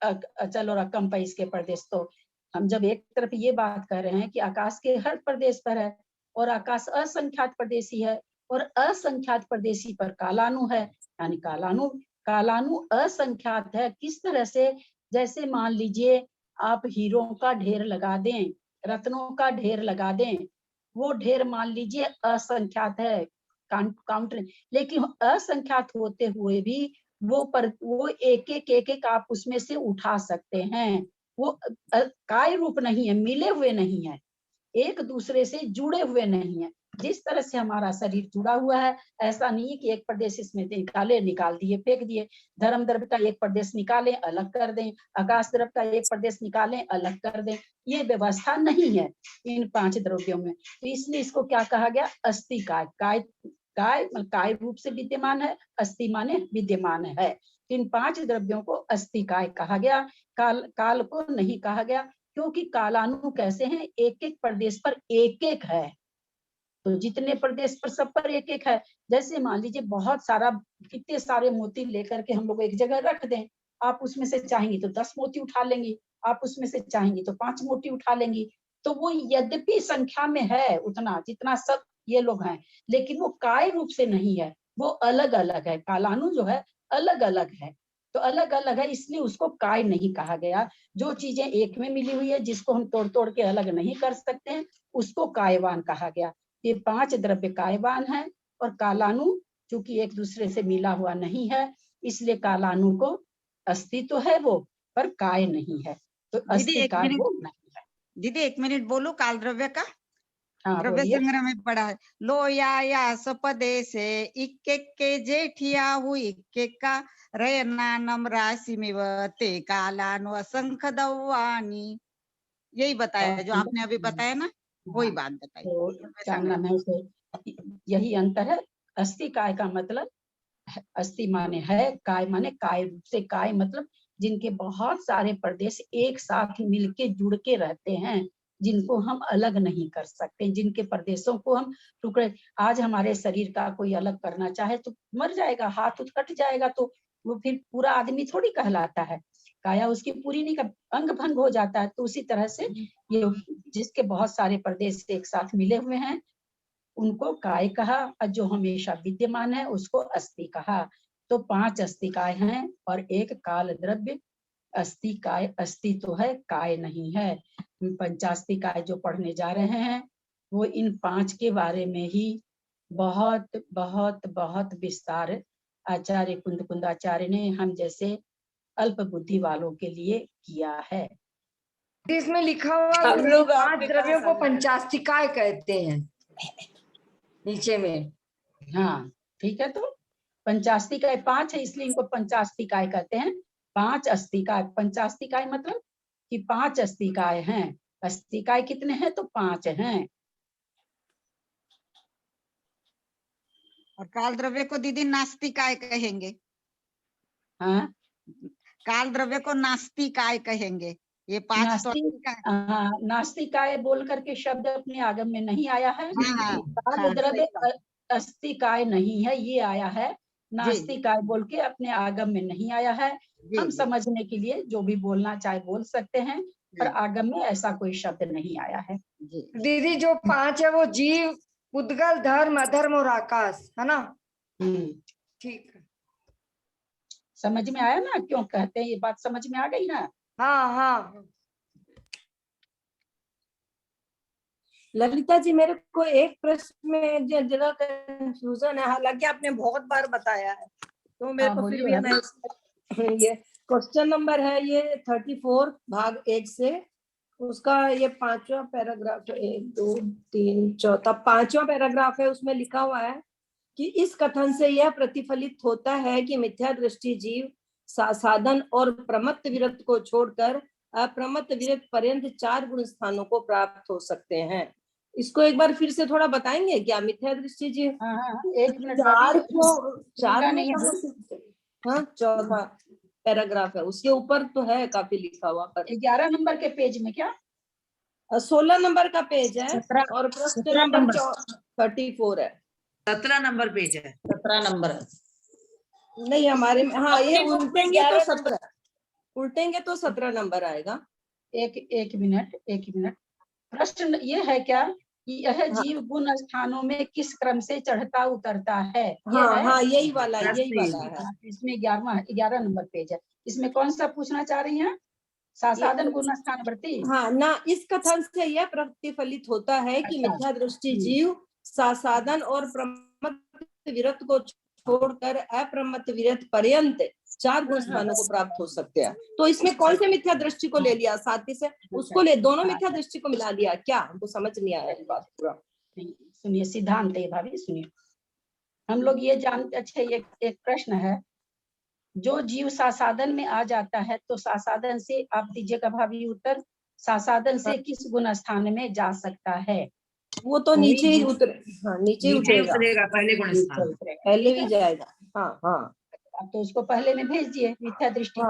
अचल और अकम पर इसके प्रदेश। तो हम जब एक तरफ ये बात कर रहे हैं कि आकाश के हर प्रदेश पर है, और आकाश असंख्यात प्रदेशी है, और असंख्यात प्रदेशी पर कालानु है, यानी कालानु असंख्यात है। किस तरह से? जैसे मान लीजिए आप हीरों का ढेर लगा दें, रत्नों का ढेर लगा दें, वो ढेर मान लीजिए असंख्यात है, काउंटर, लेकिन असंख्यात होते हुए भी वो एक एक आप उसमें से उठा सकते हैं। वो काय रूप नहीं है, मिले हुए नहीं है, एक दूसरे से जुड़े हुए नहीं है। जिस तरह से हमारा शरीर जुड़ा हुआ है, ऐसा नहीं है कि एक प्रदेश इसमें निकाले, निकाल दिए, फेंक दिए। धर्म द्रव्य का एक प्रदेश निकालें, अलग कर दें, आकाश द्रव्य का एक प्रदेश निकालें, अलग कर दें, ये व्यवस्था नहीं है इन पांच द्रव्यों में। तो इसलिए इसको क्या कहा गया? अस्थि काय। काय रूप से विद्यमान है, अस्थि माने विद्यमान है। इन पांच द्रव्यों को अस्थि काय कहा गया। काल को नहीं कहा गया, क्योंकि कालानु कैसे हैं? एक एक प्रदेश पर एक एक है। तो जितने प्रदेश पर सब पर एक एक है। जैसे मान लीजिए बहुत सारा, कितने सारे मोती लेकर के हम लोग एक जगह रख दें, आप उसमें से चाहेंगी तो 10 मोती उठा लेंगी, आप उसमें से चाहेंगी तो 5 मोती उठा लेंगी। तो वो यद्यपि संख्या में है उतना जितना सब ये लोग हैं, लेकिन वो काय रूप से नहीं है, वो अलग अलग है। कालानु जो है अलग अलग है, तो अलग अलग है, इसलिए उसको काय नहीं कहा गया। जो चीजें एक में मिली हुई है, जिसको हम तोड़ तोड़ के अलग नहीं कर सकते हैं, उसको कायवान कहा गया। ये पांच द्रव्य कायवान है, और कालानु चूंकि एक दूसरे से मिला हुआ नहीं है, इसलिए कालानु को अस्थि तो है वो, पर काय नहीं है। तो दीदी अस्थि एक काय मिनट, वो नहीं है। दीदी एक मिनट बोलो काल द्रव्य का। हाँ द्रव्य बोलिए। संग्रह में पढ़ा है। लोया सपदे से इक्के के जेठिया हुई इक्के का रयनानम राशि में ते कालानु असंख्य दवानी, यही बताया है जो आपने अभी बताया ना, वही बात बताई। तो द्रव्य क्या संग्रह नाम है उसे, यही अंतर है। अस्थि काय का मतलब अस्थि माने है, काय माने काय रूप से, काय मतलब जिनके बहुत सारे प्रदेश एक साथ मिलके जुड़ के रहते हैं, जिनको हम अलग नहीं कर सकते, जिनके प्रदेशों को हम टुकड़े, आज हमारे शरीर का कोई अलग करना चाहे तो मर जाएगा, हाथ कट जाएगा तो वो फिर पूरा आदमी थोड़ी कहलाता है, काया उसकी पूरी नहीं कर, अंग भंग हो जाता है। तो उसी तरह से ये जिसके बहुत सारे प्रदेश एक साथ मिले हुए हैं उनको काय कहा, और जो हमेशा विद्यमान है उसको अस्थि कहा। तो 5 अस्तिकाय हैं और एक काल द्रव्य। अस्थि काय, अस्थि तो है, काय नहीं है। पंचास्तिकाय जो पढ़ने जा रहे हैं वो इन 5 के बारे में ही बहुत बहुत बहुत विस्तार आचार्य कुंदाचार्य ने हम जैसे अल्प बुद्धि वालों के लिए किया है। इसमें लिखा हुआ हम है लोग 5 द्रव्यों को पंचास्तिकाय कहते हैं नीचे में। हाँ ठीक है, तो पंचास्तिकाय 5 है इसलिए इनको पंचास्तिकाय कहते हैं। 5 अस्तिकाय, पंचास्तिकाय मतलब कि 5 अस्तिकाय हैं। अस्तिकाय कितने हैं तो 5 हैं। और काल द्रव्य को दीदी नास्तिकाय कहेंगे। हाँ काल द्रव्य को नास्तिकाय कहेंगे। ये 5 तो नास्तिक, नास्तिकाय बोल करके शब्द अपने आगम में नहीं आया है। हाँ, काल हाँ, द्रव्य सही बात। अस्तिकाय नहीं है, ये आया है। नास्तिकाय बोल के अपने आगम में नहीं आया है। हम समझने के लिए जो भी बोलना चाहे बोल सकते हैं, पर आगम में ऐसा कोई शब्द नहीं आया है। दीदी जो 5 है वो जीव, उद्गल, धर्म, अधर्म और आकाश, है ना? ठीक है, समझ में आया ना क्यों कहते हैं, ये बात समझ में आ गई ना? हाँ हाँ। ललिता जी, मेरे को एक प्रश्न में जरा कंफ्यूजन है, हालांकि आपने बहुत बार बताया है, तो मेरे को फिर भी मैं ये क्वेश्चन नंबर है ये 34 भाग 1 से, उसका ये 5वां पैराग्राफ, 1 2 3 4 5वां पैराग्राफ है। उसमें लिखा हुआ है कि इस कथन से यह प्रतिफलित होता है कि मिथ्या दृष्टि जीव साधन और प्रमत्त विरक्त को छोड़कर अप्रमत्त विरक्त पर्यंत 4 गुण स्थानों को प्राप्त हो सकते हैं। इसको एक बार फिर से थोड़ा बताएंगे क्या? मिथ्या दृष्टि जीव 4 में, हाँ 4वां पैराग्राफ है, उसके ऊपर तो है काफी लिखा हुआ, पर 11 नंबर के पेज में क्या 16 नंबर का पेज है और प्रश्न नंबर 34 है। 17 नंबर पेज है। 17 नंबर नहीं हमारे में, हाँ ये उल्टेंगे तो 17, उल्टेंगे तो 17 नंबर आएगा। एक मिनट। प्रश्न ये है क्या कि यह जीव गुण स्थानों में किस क्रम से चढ़ता उतरता है? हाँ यही वाला है। इसमें 11 नंबर पेज है। इसमें कौन सा पूछना चाह रही हैं? साधन गुण स्थान वृत्ति। हाँ ना, इस कथन से यह प्रतिफलित होता है कि मिथ्या दृष्टि जीव साधन और प्रमत्त विरक्त को छोड़कर अप्रमत्त विरक्त पर्यंत 4 गुण स्थानों को प्राप्त हो सकते हैं। तो इसमें कौन से मिथ्या दृष्टि को ले लिया? साथ ही से उसको ले, दोनों मिथ्या दृष्टि को मिला लिया क्या? हमको समझ नहीं आया ये बात पूरा। सुनिए सिद्धांत है भाभी, सुनिए हम लोग ये जानते, अच्छा ये एक प्रश्न है, जो जीव साधन में आ जाता है तो साधन से आप दीजिएगा भाभी उत्तर, साधन से किस गुण स्थान में जा सकता है? वो तो नीचे ही उतरे, हाँ नीचे उतरेगा, पहले गुण स्थान पहले भी जाएगा। हाँ हाँ, तो उसको पहले में भेज दिए मिथ्या दृष्टि।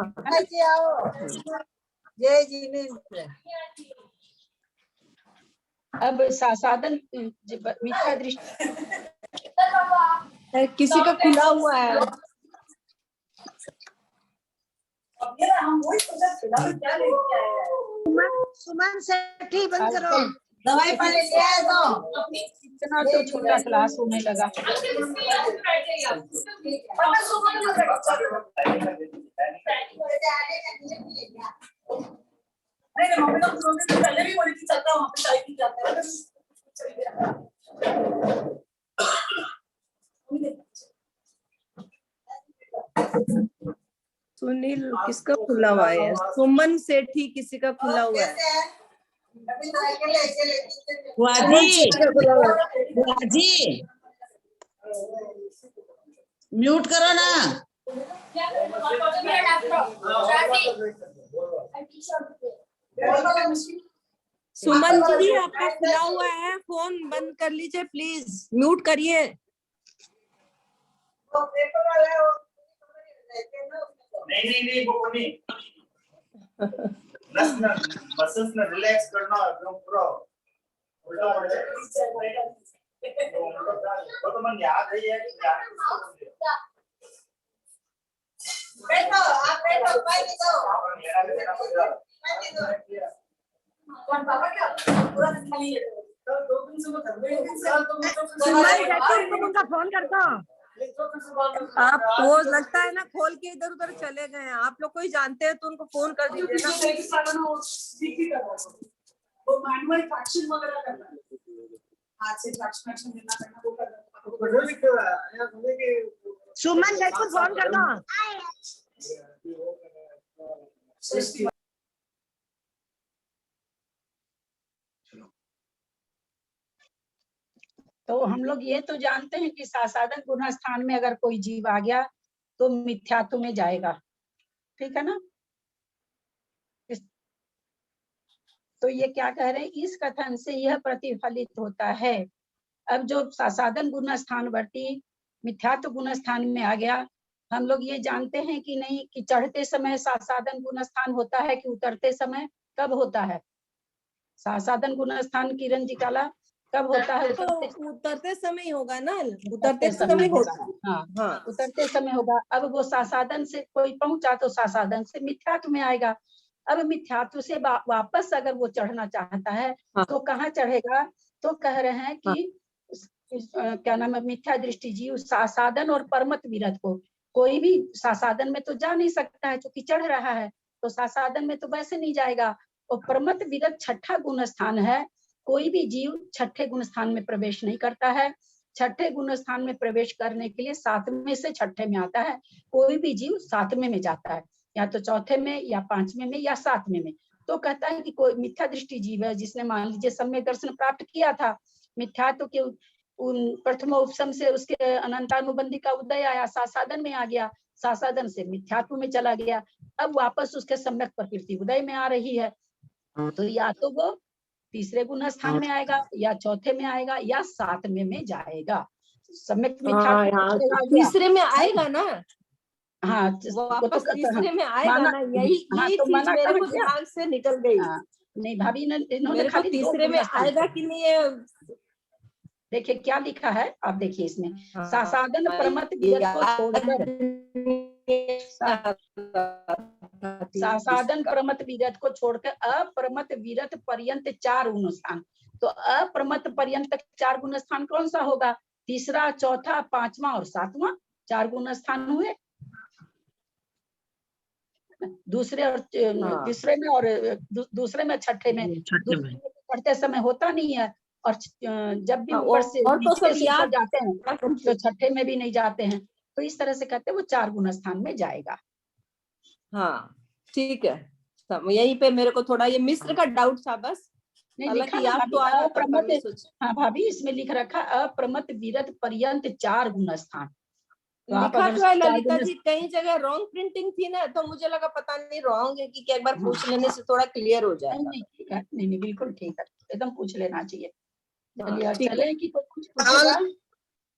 अब साधन मिथ्या दृष्टि किसी का खुला हुआ है, सुमन सेठी बंद करो। दवाई पहले ले आए तो इतना तो छोटा क्लास होने लगा। पहले भी बोली थी चलता वहाँ पे चाय पी जाते हैं। सुनील किसका खुला हुआ है? सुमन सेठी किसी का खुला हुआ है? बुआजी म्यूट करो ना। सुमन जी आपका खुला हुआ है, फोन बंद कर लीजिए प्लीज, म्यूट करिए। नहीं वो नहीं मसल्स में रिलैक्स करना एकदम पूरा उल्टा पड़ जाए। वो तो मन याद है बैठो आप बैठो उनका फोन करता हूँ। आप वो लगता है ना खोल के इधर उधर चले गए हैं, आप लोग कोई जानते हैं तो उनको फोन कर दीजिए ना। सुमन जयपुर फोन कर दो। तो हम लोग ये तो जानते हैं कि सासादन गुना स्थान में अगर कोई जीव आ गया तो मिथ्यात्व में जाएगा, ठीक है ना। तो ये क्या कह रहे हैं, इस कथन से यह प्रतिफलित होता है। अब जो सासादन गुण स्थानवर्ती मिथ्यात्व गुण स्थान में आ गया, हम लोग ये जानते हैं कि नहीं कि चढ़ते समय सासादन गुण स्थान होता है कि उतरते समय, कब होता है सासादन गुण स्थान? किरण जी काला कब होता है? तो उतरते समय होगा ना, उतरते समय होगा। हाँ, उतरते समय होगा। अब वो सासादन से कोई पहुंचा तो सासादन से मिथ्यात्व में आएगा। अब मिथ्यात्व से वापस अगर वो चढ़ना चाहता है तो कहाँ चढ़ेगा? तो कह रहे हैं कि क्या नाम है, मिथ्या दृष्टि जीव सासादन और परमत विरत को, कोई भी सासादन में तो जा नहीं सकता है क्योंकि चढ़ रहा है, तो सासादन में तो वैसे नहीं जाएगा। और परमत विरत छठा गुण स्थान है, कोई भी जीव छठे गुण स्थान में प्रवेश नहीं करता है। छठे गुण स्थान में प्रवेश करने के लिए 7वें से छठे में आता है, कोई भी जीव 7वें में जाता है, या तो चौथे में या 5वें में या 7वें में। तो कहता है कि कोई मिथ्या दृष्टि जीव है जिसने मान लीजिए सम्यक दर्शन प्राप्त किया था, मिथ्यात्व के प्रथम उपशम से उसके अनंतानुबंधी का उदय आया, सासादन में आ गया, सासादन से मिथ्यात्व में चला गया, अब वापस उसके सम्यक प्रकृति उदय में आ रही है। तो या तो वो तीसरे गुण स्थान में आएगा या चौथे में आएगा या 7वें में जाएगा। सम्यक तीसरे में आएगा ना। हाँ, वापस तीसरे में आएगा ना, यही तो चीज मेरे को ध्यान से निकल गई। नहीं भाभी इन्होंने मेरे को तीसरे में आएगा कि नहीं, देखिए क्या लिखा है, आप देखिए इसमें सासादन प्रमत विरत को छोड़कर, सासादन प्रमत विरत को छोड़कर अप्रमत विरत पर्यंत 4 गुण स्थान। तो अप्रमत पर्यंत 4 गुण स्थान कौन सा होगा? तीसरा, चौथा, 5वां और 7वां, 4 गुण स्थान हुए। दूसरे और तीसरे में और दूसरे में छठे में, पढ़ते समय होता नहीं है, और जब भी ऊपर से ऊपर जाते हैं तो छठे में भी नहीं जाते हैं। तो इस तरह से कहते हैं वो 4 गुण स्थान में जाएगा। हाँ ठीक है, यहीं पे मेरे को थोड़ा ये मिस्र का डाउट था बस। हालांकि आप तो अप्रमत, हाँ भाभी इसमें लिख रखा अप्रमत विरत पर्यंत 4 गुण स्थान। लिखा तो है ललिता जी, कई जगह रॉन्ग प्रिंटिंग थी ना, तो मुझे लगा पता नहीं रॉन्ग है कि एक बार पूछ लेने से थोड़ा क्लियर हो जाएगा। नहीं ठीक है, नहीं बिल्कुल ठीक है, एकदम पूछ लेना चाहिए। चलिए कि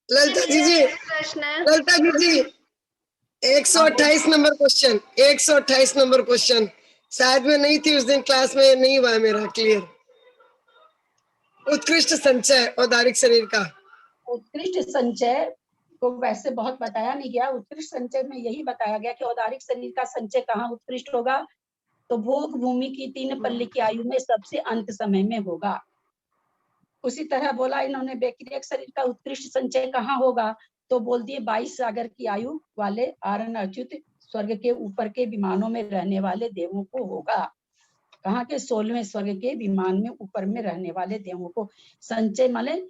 Lalita ji 128 number question, 128 number question शायद मैं नहीं थी उस दिन क्लास में, नहीं हुआ मेरा क्लियर। उत्कृष्ट संचय औदारिक शरीर का। उत्कृष्ट संचय को वैसे बहुत बताया नहीं गया, उत्कृष्ट संचय में यही बताया गया कि औदारिक शरीर का संचय कहाँ उत्कृष्ट होगा, तो भोग भूमि की 3 पल्ली की आयु में सबसे अंत समय में होगा। उसी तरह बोला इन्होंने बेक्रियक शरीर का उत्कृष्ट संचय कहाँ होगा, तो बोल दिए 22 सागर की आयु वाले आरण अच्युत स्वर्ग के ऊपर के विमानों में रहने वाले देवों को होगा। कहाँ के? 16वें स्वर्ग के विमान में ऊपर में रहने वाले देवों को। संचय माने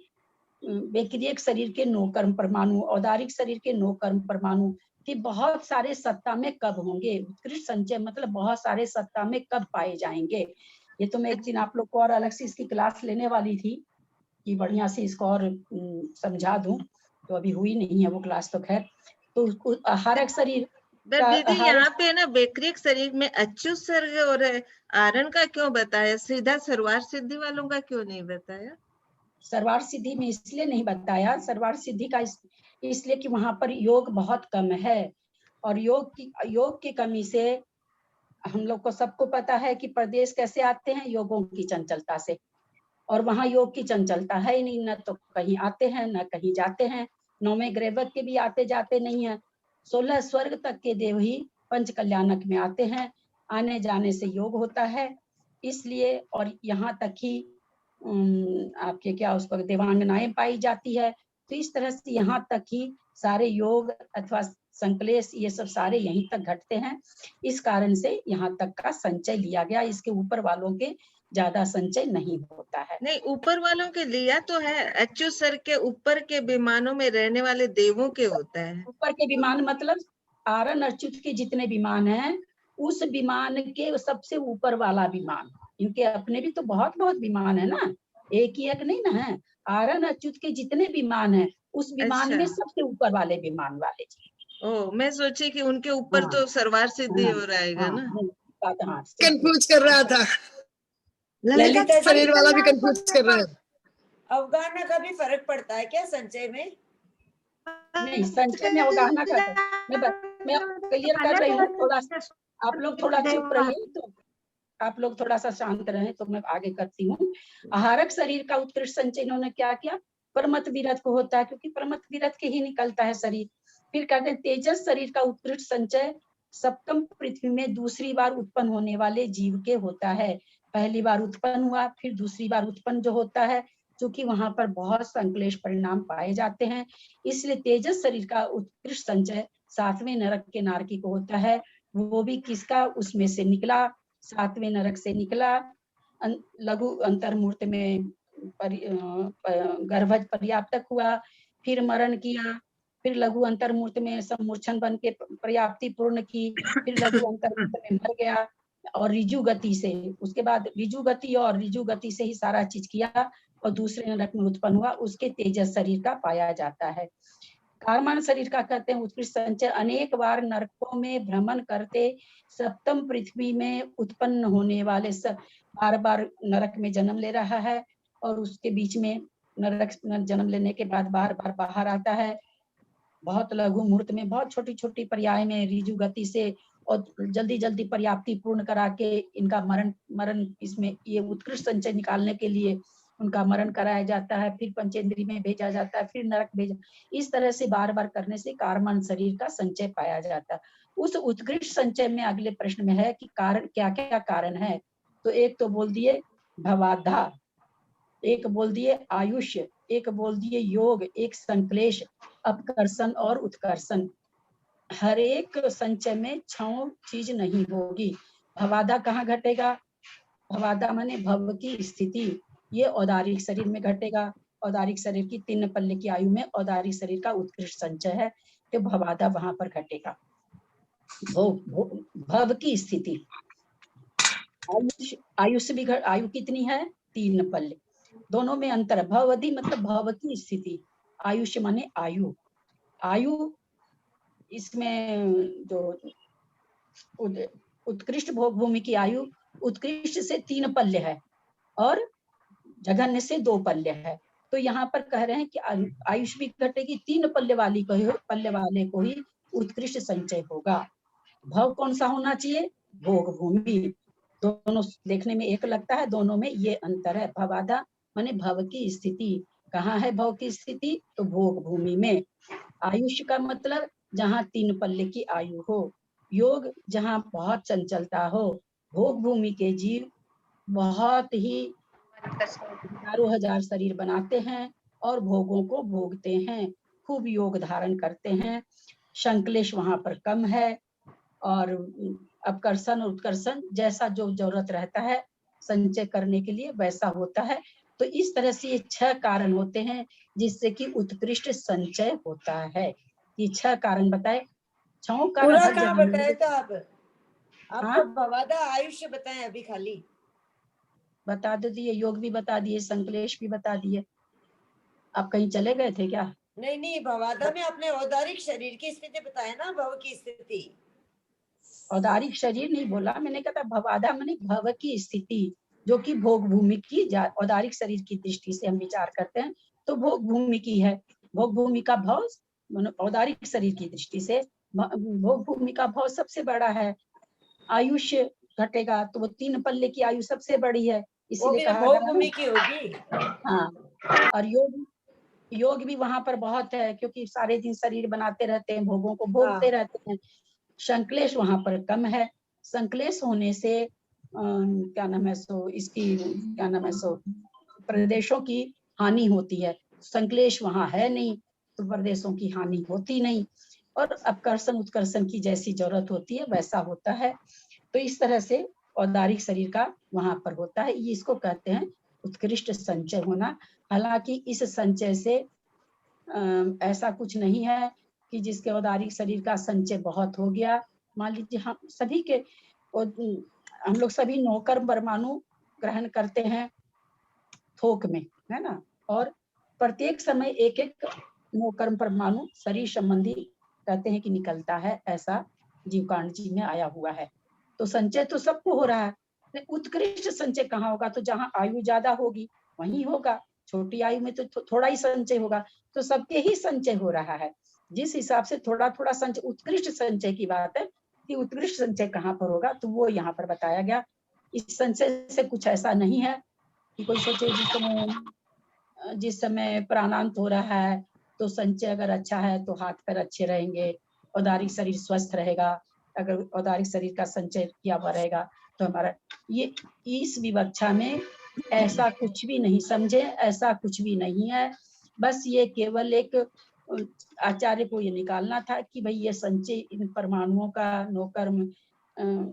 बेक्रियक शरीर के 9 कर्म परमाणु, औदारिक शरीर के 9 कर्म परमाणु कि बहुत सारे सत्ता में कब होंगे। उत्कृष्ट संचय मतलब बहुत सारे सत्ता में कब पाए जाएंगे। ये तो मैं एक दिन आप लोग को और अलग से इसकी क्लास लेने वाली थी कि बढ़िया से इसको और समझा दूं, तो अभी हुई नहीं है वो क्लास तो खैर। तो हर एक शरीर दीदी यहाँ पे ना वैक्रिक शरीर में अच्युत सर्ग और आरण का क्यों बताया, सीधा सर्वार सिद्धि वालों का क्यों नहीं बताया? सर्वार सिद्धि में इसलिए नहीं बताया, सर्वार सिद्धि का इसलिए कि वहां पर योग बहुत कम है, और योग की कमी से हम लोग को सबको पता है कि प्रदेश कैसे आते हैं, योगों की चंचलता से, और वहां योग की चंचलता है ही नहीं, न तो कहीं आते हैं न कहीं जाते हैं। 9वें ग्रेवत के भी आते जाते नहीं है। 16 स्वर्ग तक के देव ही पंच कल्याणक में आते हैं, आने जाने से योग होता है इसलिए। और यहाँ तक ही आपके क्या उस पर देवांगनाएं पाई जाती है। तो इस तरह से यहाँ तक ही सारे योग अथवा संकलेश ये सब सारे यहीं तक घटते हैं। इस कारण से यहाँ तक का संचय लिया गया, इसके ऊपर वालों के ज्यादा संचय नहीं होता है। नहीं, ऊपर वालों के लिया तो है, अच्युत सर के ऊपर के विमानों में रहने वाले देवों के होता है। ऊपर के विमान मतलब आरण अच्युत के जितने विमान हैं, उस विमान के सबसे ऊपर वाला विमान, इनके अपने भी तो बहुत बहुत विमान है ना, एक ही एक नहीं ना है। आरण अच्युत के जितने विमान हैं, उस विमान में सबसे ऊपर वाले विमान वाले जी। ओ, मैं सोची कि उनके ऊपर तो सर्वार सिद्धि हो रहेगा ना। कंफ्यूज कर रहा था, ललिता शरीर वाला भी कंफ्यूज कर रहा है। अवगाहना का भी फर्क पड़ता है क्या संचय में? नहीं, संचय में अवगाहना का मैं क्लियर कर रही हूँ। थोड़ा आप लोग थोड़ा चुप रहिए, तो आप लोग थोड़ा सा शांत रहें तो मैं आगे करती हूँ। आहारक शरीर का उत्कृष्ट संचय इन्होंने क्या किया, परमत विरत को होता है, क्योंकि परमत विरत के ही निकलता है शरीर। फिर कहते हैं तेजस शरीर का उत्कृष्ट संचय सप्तम पृथ्वी में दूसरी बार उत्पन्न होने वाले जीव के होता है। पहली बार उत्पन्न हुआ, फिर दूसरी बार उत्पन्न जो होता है, क्योंकि वहां पर बहुत संकलेश परिणाम पाए जाते हैं, इसलिए तेजस शरीर का उत्कृष्ट संचय 7वें नरक के नारकी को होता है। वो भी किसका, उसमें से निकला, 7वें नरक से निकला, लघु अंतर्मूर्त में गर्भज पर्याप्तक हुआ, फिर मरण किया, फिर लघु अंतर्मूर्त में सम्मूर्छन बन के पर्याप्ति पूर्ण की, फिर लघु अंतर्मूर्त में मर गया, और रिजु गति से, उसके बाद रिजु गति से ही सारा चीज किया और दूसरे नरक में उत्पन्न हुआ, उसके तेजस शरीर का पाया जाता है। कारमान शरीर का कहते हैं उत्कृष्ट संचय अनेक बार नरकों में भ्रमण करते सप्तम पृथ्वी में उत्पन्न होने वाले बार बार नरक में जन्म ले रहा है, और उसके बीच में नरक जन्म लेने के बाद बार बार बाहर आता है। बहुत लघु मुहूर्त में, बहुत छोटी छोटी पर्याय में रिजु गति से और जल्दी जल्दी पर्याप्ति पूर्ण करा के इनका मरण इसमें ये उत्कृष्ट संचय निकालने के लिए उनका मरण कराया जाता है, फिर पंचेंद्री में भेजा जाता है, फिर नरक भेजा, इस तरह से बार बार करने से कारमान शरीर का संचय पाया जाता है। उस उत्कृष्ट संचय में अगले प्रश्न में है कि कारण क्या क्या कारण है, तो एक तो बोल दिए भवाधा, एक बोल दिए आयुष्य, एक बोल दिए योग, एक संक्लेश, अपकर्षण और उत्कर्षण। हर एक संचय में 6 चीज नहीं होगी। भवादा कहाँ घटेगा, भवादा माने भव की स्थिति, ये औदारिक शरीर में घटेगा। औदारिक शरीर की 3 पल्ले की आयु में औदारिक शरीर का उत्कृष्ट संचय है, तो भवादा वहां पर घटेगा। भव की स्थिति, आयुष भी आयु कितनी है, 3 पल्ले, दोनों में अंतर है। भवधि मतलब भव की स्थिति, आयुष्य माने आयु, आयु इसमें जो उत्कृष्ट भोग भूमि की आयु उत्कृष्ट से 3 पल्ले है और जघन्य से 2 पल्ले है। तो यहाँ पर कह रहे हैं कि आयुष भी घटेगी, 3 पल्ले वाले को ही उत्कृष्ट संचय होगा। भव कौन सा होना चाहिए, भोग भूमि, दोनों देखने में एक लगता है, दोनों में ये अंतर है। भवादा माने भव की स्थिति, कहाँ है भव की स्थिति, तो भोग भूमि में। आयुष का मतलब जहाँ 3 पल्ले की आयु हो, योग जहाँ बहुत चंचलता हो, भोग भूमि के जीव बहुत ही हजारों हजार शरीर बनाते हैं और भोगों को भोगते हैं, खूब योग धारण करते हैं, संक्लेश वहां पर कम है, और अपकर्षण और उत्कर्षण जैसा जो जरूरत रहता है संचय करने के लिए वैसा होता है। तो इस तरह से ये 6 कारण होते हैं जिससे कि उत्कृष्ट संचय होता है। ये 6 कारण बताए, 6 कारण पूरा कहाँ बताया था आप तो भवादा आयुष्य बताए अभी खाली। बता दो दिए, योग भी बता दिए, संश्लेष भी बता दिए। आप कहीं चले गए थे क्या? नहीं नहीं, भवादा में आपने औदारिक शरीर की स्थिति बताया ना, भव की स्थिति। औदारिक शरीर नहीं बोला मैंने, कहा था भवादा माने भव की स्थिति, जो कि भोग भूमि की औदारिक शरीर की दृष्टि से हम विचार करते हैं तो भोग भूमि की है। भोग भूमि का भाव औदारिक शरीर की दृष्टि से, भोग भूमि का भाव सबसे बड़ा है। आयुष्य घटेगा तो वो 3 पल्ले की आयु सबसे बड़ी है, इसलिए कहा भोग भूमि की होगी। हाँ, और योग भी वहां पर बहुत है, क्योंकि सारे दिन शरीर बनाते रहते हैं, भोगों को भोगते रहते हैं। संक्लेश वहां पर कम है। संक्लेश होने से क्या नाम है सो इसकी क्या नाम है सो प्रदेशों की हानि होती है। संक्लेश वहां है नहीं तो प्रदेशों की हानि होती नहीं, और अपकर्षण उत्कर्षण की जैसी जरूरत होती है वैसा होता है। तो इस तरह से औदारिक शरीर का वहां पर होता है। ये इसको कहते हैं उत्कृष्ट संचय होना। हालांकि इस संचय से ऐसा कुछ नहीं है कि जिसके औदारिक शरीर का संचय बहुत हो गया। मान लीजिए हम सभी के, हम लोग सभी नौकर्म परमाणु ग्रहण करते हैं थोक में, है ना, और प्रत्येक समय एक एक नौकर्म परमाणु शरीर संबंधी कहते हैं कि निकलता है, ऐसा जीवकांड जी में आया हुआ है। तो संचय तो सबको हो रहा है, उत्कृष्ट संचय कहाँ होगा? तो जहाँ आयु ज्यादा होगी वहीं होगा। छोटी आयु में तो थोड़ा ही संचय होगा, तो सबके ही संचय हो रहा है। जिस हिसाब से थोड़ा थोड़ा संचय, उत्कृष्ट संचय की बात है कि उत्कृष्ट संचय कहाँ पर होगा, तो वो यहाँ पर बताया गया। इस संचय से कुछ ऐसा नहीं है कि कोई सोचे जिस समय प्राणांत हो रहा है तो संचय अगर अच्छा है तो हाथ पैर अच्छे रहेंगे, औदारिक शरीर स्वस्थ रहेगा। अगर औदारिक शरीर का संचय किया हुआ रहेगा तो हमारा ये, इस विवक्षा में ऐसा कुछ भी नहीं समझे, ऐसा कुछ भी नहीं है। बस ये केवल एक आचार्य को ये निकालना था कि भाई ये संचय इन परमाणुओं का, नौकर्म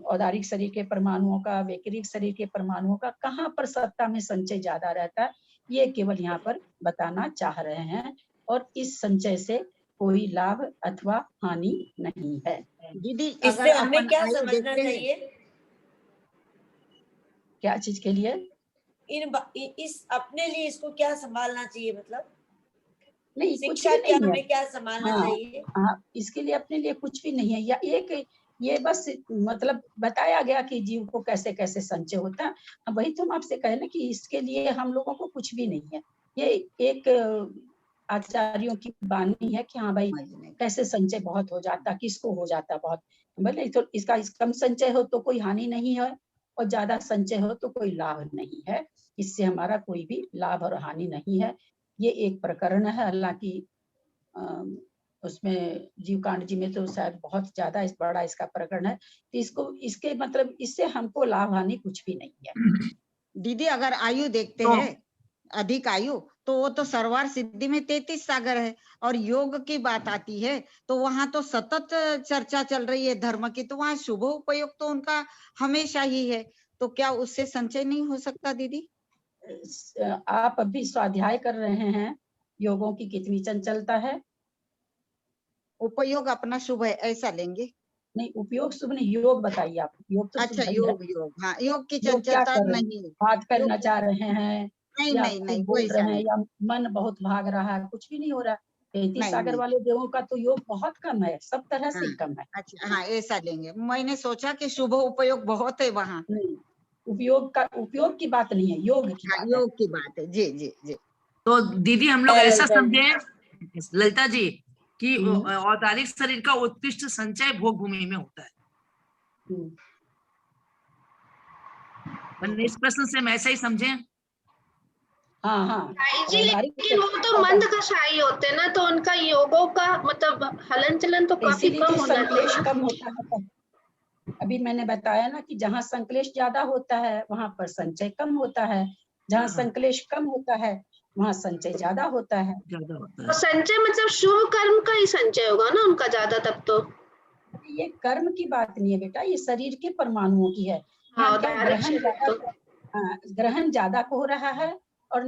औदारिक शरीर के परमाणुओं का, वैक्रिक शरीर के परमाणुओं का कहाँ पर सत्ता में संचय ज्यादा रहता है, ये केवल यहाँ पर बताना चाह रहे हैं। और इस संचय से कोई लाभ अथवा हानि नहीं है। दीदी इससे हमें क्या समझना चाहिए? क्या चीज के लिए? इस अपने लिए इसको क्या संभालना चाहिए, मतलब नहीं, शिक्षा क्या हमें क्या संभालना चाहिए? हाँ, इसके लिए अपने लिए कुछ भी नहीं है। या एक ये बस मतलब बताया गया कि जीव को कैसे कैसे संचय होता है। वही तो हम आपसे कहे ना कि इसके लिए हम लोगों को कुछ भी नहीं है। ये एक आचार्यों की वाणी है कि हाँ भाई कैसे संचय बहुत हो जाता, किसको हो जाता बहुत, भले तो इसका कम संचय हो तो कोई हानि नहीं है, और ज्यादा संचय हो तो कोई लाभ नहीं है। इससे हमारा कोई भी लाभ और हानि नहीं है। ये एक प्रकरण है, हालांकि उसमें जीवकांड जी में तो शायद बहुत ज्यादा बड़ा इसका प्रकरण है, तो इसको इसके मतलब इससे हमको लाभ हानि कुछ भी नहीं है। दीदी अगर आयु देखते हैं, अधिक आयु, तो वो तो सर्वार सिद्धि में 33 सागर है, और योग की बात आती है तो वहां तो सतत चर्चा चल रही है धर्म की, तो वहां शुभ उपयोग तो उनका हमेशा ही है, तो क्या उससे संचय नहीं हो सकता दीदी? आप अभी स्वाध्याय कर रहे हैं, योगों की कितनी चंचलता है। उपयोग अपना शुभ है ऐसा लेंगे? नहीं, उपयोग शुभ नहीं, योग बताइए आप। योग तो अच्छा, योग हाँ, योग की योग क्या चंचलता कर रहे नहीं, हैं? हाथ पैर नचा रहे हैं नहीं या नहीं नहीं, बोल वैसा रहे हैं नहीं, या मन बहुत भाग रहा है, कुछ भी नहीं हो रहा। 33 नहीं सागर नहीं, वाले देवों का तो योग बहुत कम है, सब तरह से हाँ कम है। अच्छा, हाँ ऐसा लेंगे। मैंने सोचा कि शुभ उपयोग बहुत है वहाँ। नहीं, उपयोग की बात नहीं है, योग की हाँ, बात है। योग की बात है। जी जी जी। तो दीदी हम लोग ऐसा समझे ललिता जी कि औदारिक शरीर का उत्कृष्ट संचय भोग भूमि में होता है। इस प्रश्न से हम ऐसा ही समझे। हाँ हाँ, जी, लेकिन वो तो मंद कषाई होते हैं ना, तो उनका योगों का मतलब हलन चलन तो काफी कम होना संक्लेश चाहिए। कम होता है। अभी मैंने बताया ना कि जहाँ संक्लेश ज्यादा होता है वहां पर संचय कम होता है, जहाँ संक्लेश कम होता है वहाँ संचय ज्यादा होता है। तो संचय मतलब शुभ कर्म का ही संचय होगा ना उनका ज्यादा तब तो। ये कर्म की बात नहीं है बेटा, ये शरीर के परमाणुओं की है। हाँ, ग्रहण ज्यादा हो रहा है और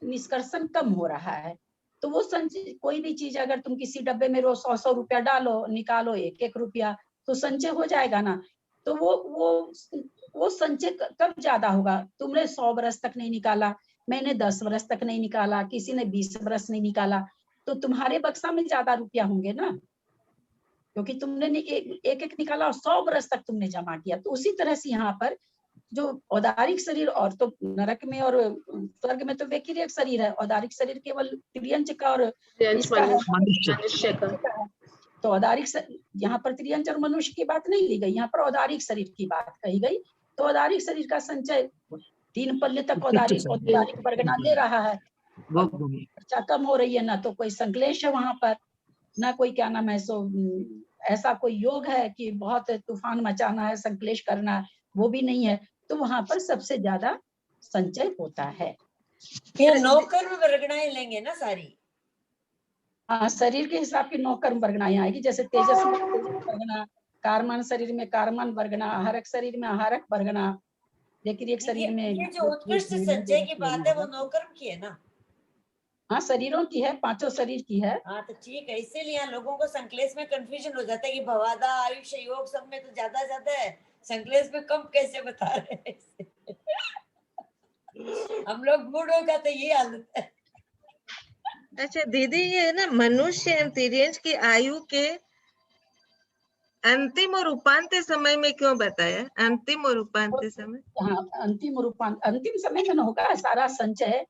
निष्कर्षण कम हो रहा है। तो वो संचय, कोई भी चीज अगर तुम किसी डब्बे में रोज 100 रुपया डालो, निकालो 1-1 रुपया, तो संचय हो जाएगा ना। तो वो वो संचय कब ज्यादा होगा? तुमने 100 वर्ष तक नहीं निकाला, मैंने 10 वर्ष तक नहीं निकाला, किसी ने 20 वर्ष नहीं निकाला, तो तुम्हारे बक्सा में ज्यादा रुपया होंगे ना, क्योंकि तुमने एक एक निकाला और 100 वर्ष तक तुमने जमा किया। तो उसी तरह से यहाँ पर जो औदारिक शरीर, और तो नरक में और स्वर्ग में तो व्यतिरेक शरीर है, औदारिक शरीर केवल त्रियंच का और इसका है, मनुष्य का। तो औदारिक यहाँ पर त्रियंच और मनुष्य की बात नहीं ली गई, यहाँ पर औदारिक शरीर की बात कही गई। तो औदारिक शरीर का संचय 3 पल्ले तक औदारिक वर्गना ले रहा है, खर्चा कम हो रही है, ना तो कोई संकलेश है वहां पर, ना कोई क्या नाम है सो ऐसा कोई योग है कि बहुत तूफान मचाना है, संकलेश करना है, वो भी नहीं है। तो वहां पर सबसे ज्यादा संचय होता है। ये 9 कर्म वर्गणाएं लेंगे ना सारी? हाँ, शरीर के हिसाब की 9 कर्म वर्गणाएं आएगी, जैसे तेजस में तेजस वर्गना, कारमान शरीर में कारमान वर्गना, आहारक शरीर में आहारक वर्गना, लेकिन एक शरीर में ये जो उत्कृष्ट संचय की बात है वो 9 कर्म की है ना? हाँ, शरीरों की है, 5 शरीर की है। हाँ तो ठीक है, इसीलिए यहाँ लोगों को संकलेश में कंफ्यूजन हो जाता है कि भवादा आयुष्य योग सब में तो ज्यादा है, संकलेश में कम कैसे बता रहे हैं? हम लोग बूढ़ों का तो ये हालत है। अच्छा दीदी, ये ना मनुष्य एवं तिर्यंच की आयु के अंतिम और उपांत्य समय में क्यों बताया? अंतिम और उपांत्य समय? हाँ, अंतिम और अंतिम समय में होगा सारा संचय।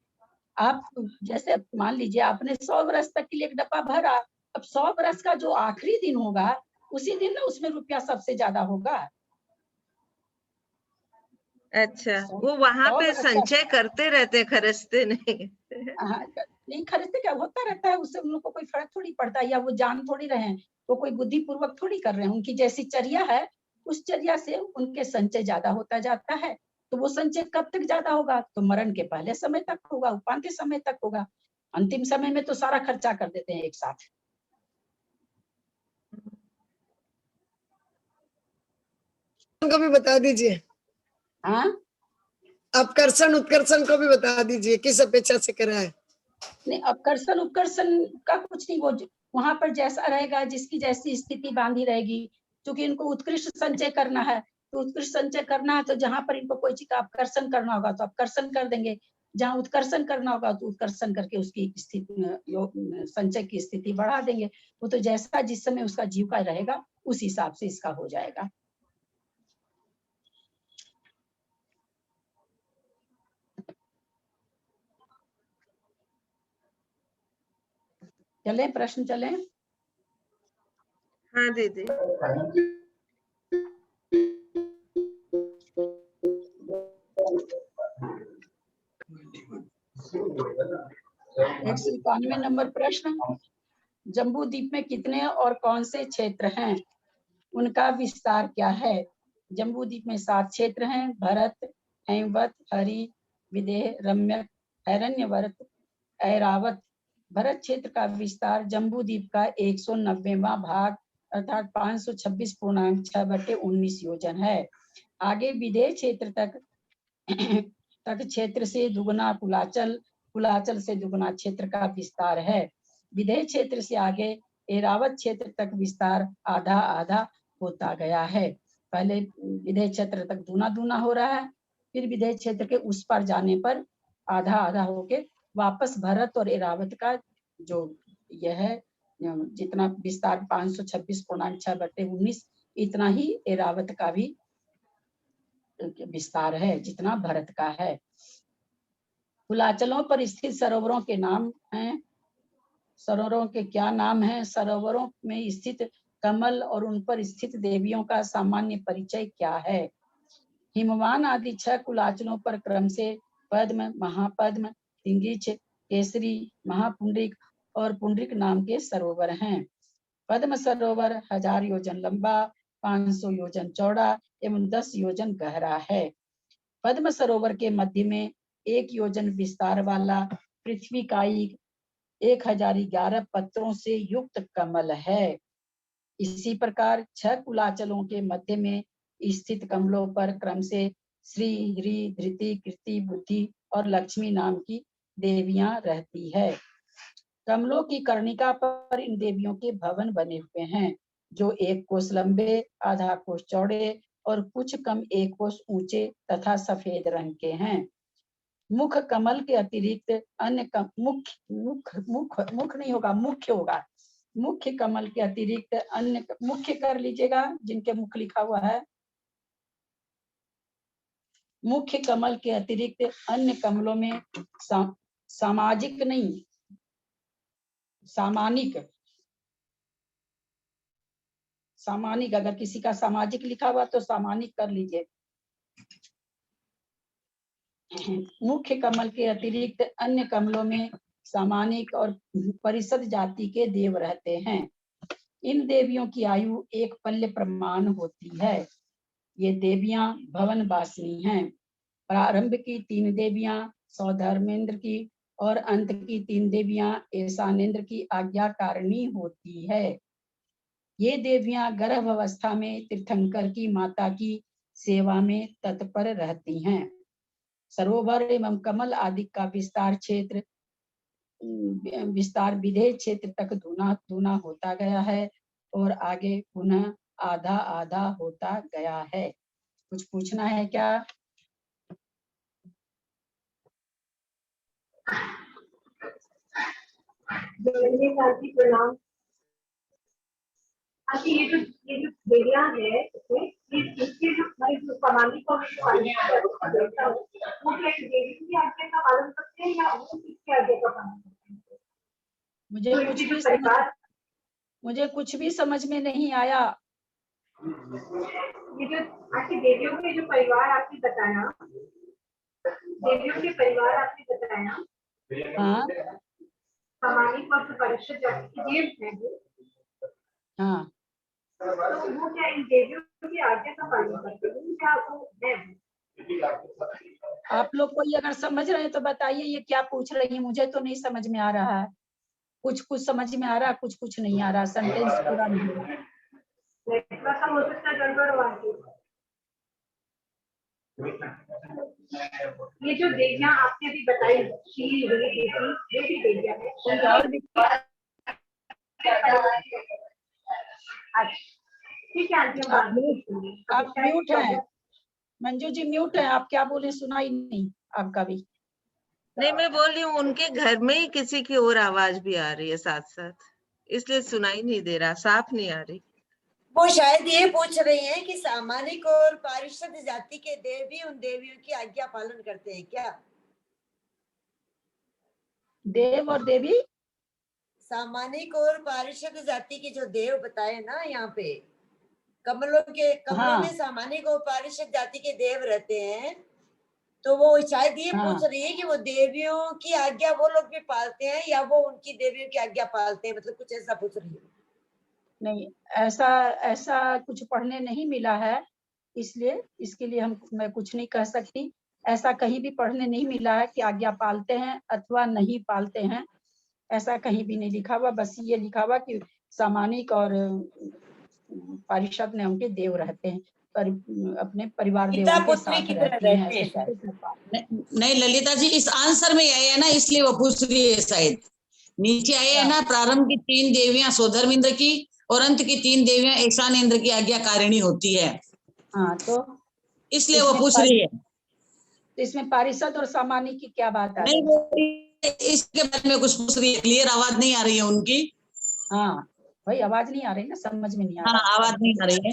आप जैसे मान लीजिए आपने 100 वर्ष तक के लिए एक डब्बा भरा, अब 100 वर्ष का जो आखिरी दिन होगा उसी दिन ना उसमें रुपया सबसे ज्यादा होगा। अच्छा, वो वहां पे संचय करते रहते, खर्चते नहीं? नहीं खर्चते, क्या होता रहता है उससे उन लोग को कोई फर्क थोड़ी पड़ता है, या वो जान थोड़ी रहे हैं, वो कोई बुद्धि पूर्वक थोड़ी कर रहे हैं, उनकी जैसी चर्या है उस चर्या से उनके संचय ज्यादा होता जाता है। तो वो संचय कब तक ज्यादा होगा? तो मरण के पहले समय तक होगा, उपांत्य समय तक होगा। अंतिम समय में तो सारा खर्चा कर देते हैं एक साथ। को भी बता दीजिए। हाँ, अपकर्षण उत्कर्षण को भी बता दीजिए, किस अपेक्षा से करा है? नहीं, अपकर्षण उपकर्षण का कुछ नहीं, वो वहां पर जैसा रहेगा, जिसकी जैसी स्थिति बांधी रहेगी। क्योंकि इनको उत्कृष्ट संचय करना है, तो उत्कृष्ट संचय करना है, तो जहां पर इनको कोई चीज का अपकर्षण करना होगा तो अपकर्षण कर देंगे, जहाँ उत्कर्षण करना होगा तो उत्कर्षण करके उसकी स्थिति, संचय की स्थिति बढ़ा देंगे। वो तो जैसा जिस समय उसका जीव का रहेगा उस हिसाब से इसका हो जाएगा। चले प्रश्न चले। हाँ दीदी। एक 91 नंबर प्रश्न, जम्बू द्वीप में कितने और कौन से क्षेत्र हैं, उनका विस्तार क्या है? जम्बू द्वीप में 7 क्षेत्र हैं, भरत, हेमवत, हरि, विदेह, रम्यक, हैरण्यवर्त, ऐरावत। भरत क्षेत्र का विस्तार जम्बू द्वीप का 190वां भाग अर्थात 526.6/19 योजन है। आगे विदेह क्षेत्र तक क्षेत्र से दुगुना कुलाचल, कुलाचल से दुगुना क्षेत्र का विस्तार है। विदेह क्षेत्र से आगे ऐरावत क्षेत्र तक विस्तार आधा आधा होता गया है। पहले विदेह क्षेत्र तक दूना दूना हो रहा है, फिर विदेह क्षेत्र के उस पार जाने पर आधा आधा होके वापस भरत और ऐरावत का जो यह है जितना विस्तार 526.6/19 इतना ही ऐरावत का भी विस्तार है जितना भरत का है। कुलाचलों पर स्थित सरोवरों के नाम हैं। सरोवरों के क्या नाम हैं? सरोवरों में स्थित कमल और उन पर स्थित देवियों का सामान्य परिचय क्या है? हिमवान आदि 6 कुलाचलों पर क्रम से पद्म, महापद्म, तिंगिच, केसरी, महापुंडरिक और पुंडरिक नाम के सरोवर हैं। पद्म सरोवर 1000 योजन लंबा, 500 योजन चौड़ा एवं 10 योजन गहरा है। पद्म सरोवर के मध्य में 1 योजन विस्तार वाला पृथ्वी का 1011 पत्रों से युक्त कमल है। इसी प्रकार 6 कुलाचलों के मध्य में स्थित कमलों पर क्रम से श्री, ह्री, धृति, कीर्ति, बुद्धि और लक्ष्मी नाम की देवियां रहती है। कमलों की कर्णिका पर इन देवियों के भवन बने हुए हैं, जो 1 कोस लंबे, आधा कोस चौड़े और कुछ कम 1 कोस ऊंचे तथा सफेद रंग के हैं। मुख कमल के अतिरिक्त अन्य मुख्य नहीं होगा, मुख्य होगा। मुख्य कमल के अतिरिक्त अन्य, मुख्य कर लीजिएगा जिनके मुख लिखा हुआ है। मुख्य कमल के अतिरिक्त अन्य कमलों में सामाजिक नहीं, सामानिक, सामानिक, अगर किसी का सामाजिक लिखा हुआ तो सामानिक कर लीजिए। मुख्य कमल के अतिरिक्त अन्य कमलों में सामानिक और परिषद जाति के देव रहते हैं। इन देवियों की आयु 1 पल्य प्रमाण होती है। ये देवियां भवन वासिनी हैं। प्रारंभ की 3 देवियां सौधर्मेंद्र की और अंत की 3 देवियां ईशानेंद्र की आज्ञाकारिणी होती है। ये देवियां गर्भ अवस्था में तीर्थंकर की माता की सेवा में तत्पर रहती हैं। सरोवर एवं कमल आदि का विस्तार विधेय क्षेत्र तक दूना होता गया है और आगे पुनः आधा आधा होता गया है। कुछ पूछना है क्या? प्रणाम। अच्छा, ये जो देवियां है इसके जो सामाजिक और वो क्या देवी की आज्ञा का पालन करते हैं या वो किसकी आज्ञा का पालन करते हैं? मुझे कुछ भी समझ में नहीं आया। ये जो आपकी देवियों के जो परिवार आपने बताया, देवियों के परिवार आपने बताया, हाँ, सामाजिक और परिषद जाति के देव हैं वो। हाँ, तो वो क्या इन देवियों की आज्ञा का पालन करते हैं क्या वो है? आप लोग कोई अगर समझ रहे हैं तो बताइए ये क्या पूछ रही है। मुझे तो नहीं समझ में आ रहा है। कुछ कुछ समझ में आ रहा है, कुछ कुछ नहीं आ रहा। सेंटेंस पूरा नहीं हो रहा। हो सकता है गड़बड़ हुआ। ये जो देवियां आपने अभी बताई, देवियां है और भी ठीक है। आप म्यूट हैं मंजू जी, म्यूट है। आप क्या बोले सुनाई नहीं आपका भी। नहीं, मैं बोल रही हूँ उनके घर में ही किसी की और आवाज भी आ रही है साथ साथ, इसलिए सुनाई नहीं दे रहा, साफ नहीं आ रही। वो शायद ये पूछ रही हैं कि सामानिक और पारिषद जाति के देव भी उन देवियों की आज्ञा पालन करते हैं क्या? देव और देवी, सामानिक और पारिषद जाति के जो देव बताए ना यहाँ पे, कमलों में सामानिक और पारिषद जाति के देव रहते हैं। तो वो शायद ये पूछ रही है कि वो देवियों की आज्ञा वो लोग भी पालते हैं या वो उनकी देवियों की आज्ञा पालते हैं, मतलब कुछ ऐसा पूछ रही है। नहीं, ऐसा कुछ पढ़ने नहीं मिला है, इसलिए इसके लिए मैं कुछ नहीं कह सकती। ऐसा कहीं भी पढ़ने नहीं मिला है कि आज्ञा पालते हैं अथवा नहीं पालते हैं, ऐसा कहीं भी नहीं लिखा हुआ। बस ये लिखा हुआ कि सामानिक और पारिषद ने उनके देव रहते हैं, पर अपने परिवार देवों के साथ रहती हैं। नहीं ललिता जी, इस आंसर में आया है ना, इसलिए वो पूछ रही है। शायद नीचे आया है ना, प्रारंभ की 3 देवियां सौधर्मेंद्र की और अंत की 3 देवियां ईशानेंद्र की आज्ञाकारिणी होती है। हाँ, तो इसलिए वो पूछ रही है। तो इसमें पारिषद और सामानिक की क्या बात है? नहीं, वो इसके बारे में कुछ पूछ रही है। क्लियर आवाज नहीं आ रही है उनकी। हाँ भाई, आवाज नहीं आ रही ना, समझ में नहीं आ रहा। हाँ, आवाज नहीं आ रही है।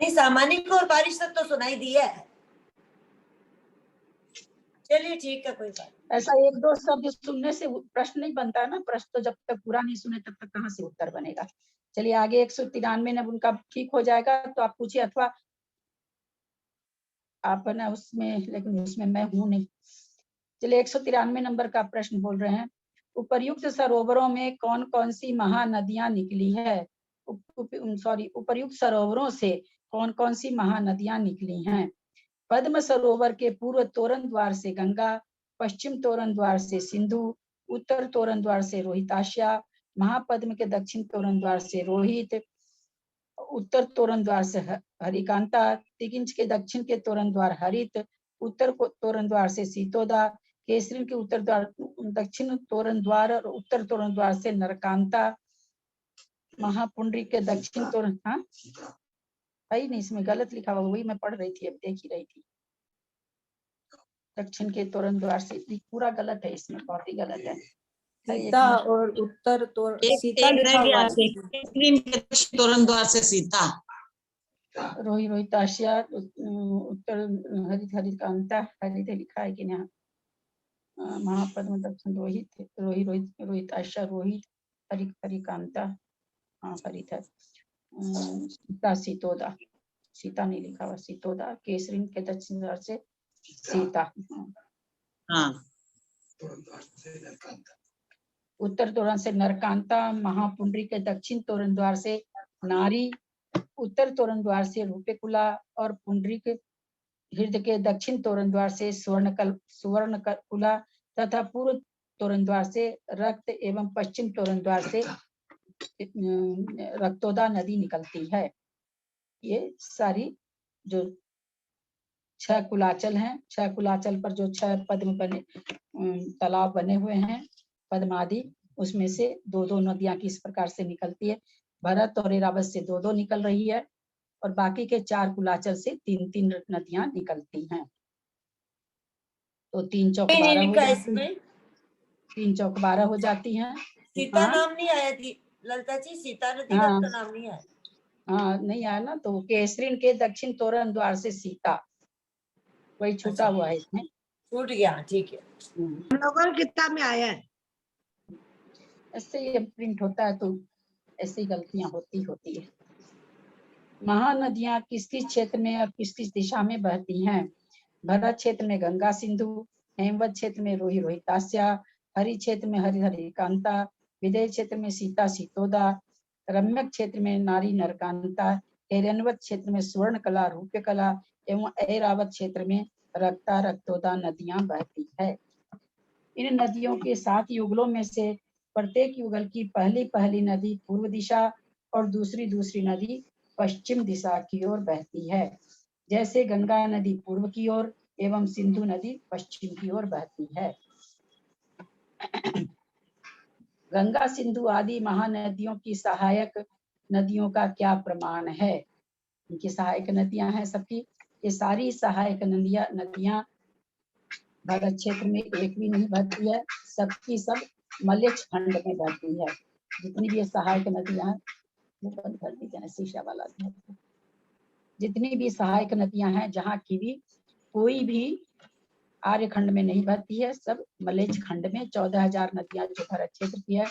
नहीं, सामानिक और पारिषद तो सुनाई दी है। चलिए ठीक है, कोई बात। ऐसा 1-2 शब्द सुनने से प्रश्न नहीं बनता है ना। प्रश्न तो जब तक पूरा नहीं सुने तब तक कहाँ से उत्तर बनेगा। चलिए आगे 193 में उनका ठीक हो जाएगा तो आप पूछिए, अथवा आप ना उसमें, लेकिन उसमें मैं हूं नहीं। चलिए 193 नंबर का प्रश्न बोल रहे हैं। उपर्युक्त सरोवरों में कौन कौन सी महानदियां निकली है? उपर्युक्त सरोवरों से कौन कौन सी महानदियां निकली हैं? पद्म सरोवर के पूर्व तोरण द्वार से गंगा, पश्चिम तोरण द्वार से सिंधु, उत्तर तोरण द्वार से रोहिताश्या, महापद्म के दक्षिण तोरण द्वार से रोहित, उत्तर तोरण द्वार से हरिकांता, तिगिंज के दक्षिण के तोरण द्वार हरित, उत्तर तोरण द्वार से सीतोदा, केसरी के उत्तर द्वार दक्षिण तोरण द्वार और उत्तर तोरण द्वार से नरकांता, महापुंडरी के दक्षिण तोरण। हाँ, है ही नहीं, इसमें गलत लिखा हुआ, वही मैं पढ़ रही थी, अब देख ही रही थी। दक्षिण के तोरण द्वार से, पूरा गलत है, इसमें बहुत ही गलत है। सीता और उत्तर सीता एक लिखा रह हुआ गया, है। केसरी के दक्षिण तोरण द्वार से सीता। रोही रोहिताशिया उत्तर हरित हरिकांता, हरित लिखा है कि नहीं? महापद्म दक्षिण रोहित रोही रोहित रोहिताशिया रोहित हरित हरिकांता, हाँ हरित है। सीता सीतोदा, सीता नहीं लिखा हुआ, सीतोदा। केसरी के दक्षिण द्वार से सीता। हाँ। उत्तर तोरण से नरकांता, महापुंडरी के दक्षिण तोरण द्वार से नारी, उत्तर तोरण द्वार से रूपेकुला और पुंडरी के हृदय के दक्षिण तोरण द्वार से सुवर्णकुला तथा पूर्व तोरण द्वार से रक्त एवं पश्चिम तोरण द्वार से रक्तोदा नदी निकलती है। ये सारी जो 6 कुलाचल हैं, 6 कुलाचल पर जो 6 पद्म बने तालाब बने हुए हैं पद्मादि, उसमें से 2-2 नदियां किस प्रकार से निकलती है। भरत और ऐरावत से 2-2 निकल रही है और बाकी के 4 कुलाचल से 3-3 नदियां निकलती हैं। तो 3 चौक 12 हो जाती है, 3 चौक 12 हो जाती हैं। सीता नाम नहीं आया थी ललिता जी, सीता नदी का तो नाम नहीं आया। हाँ नहीं आया ना, तो केसरीन के दक्षिण तोरण द्वार से सीता, वही छूटा हुआ है इसमें, छूट गया, ठीक है। हम लोगों की किताब में आया है। ऐसे ये प्रिंट होता है तो ऐसी गलतियां होती है। महानदियां किस किस क्षेत्र में और किस किस दिशा में बहती हैं? भरत क्षेत्र में गंगा सिंधु, हेमवत क्षेत्र में रोही रोहितास्या, हरि क्षेत्र में हरि हरिकांता, विदेह क्षेत्र में सीता सीतोदा, रम्यक क्षेत्र में नारी नरकांता, हिरण्यवत क्षेत्र में स्वर्ण कला रूप्य कला एवं ऐरावत क्षेत्र में रक्ता रक्तोदा नदियां बहती है। इन नदियों के 7 युगलों में से प्रत्येक युगल की पहली नदी पूर्व दिशा और दूसरी नदी पश्चिम दिशा की ओर बहती है। जैसे गंगा नदी पूर्व की ओर एवं सिंधु नदी पश्चिम की ओर बहती है। गंगा सिंधु आदि महानदियों की सहायक नदियों का क्या प्रमाण है? इनकी सहायक नदियां हैं सबकी, ये सारी सहायक नदियां भरत क्षेत्र में एक भी नहीं बहती है, सबकी सब मलेच्छ खंड में बहती है। जितनी भी सहायक नदियां हैं, वो बंद कर दीजिए शीशा वाला, जितनी भी सहायक नदियां हैं जहाँ की भी कोई भी आर्य खंड में नहीं बहती है, सब मलेच्छ खंड में। 14,000 नदियां जो भरत क्षेत्र की है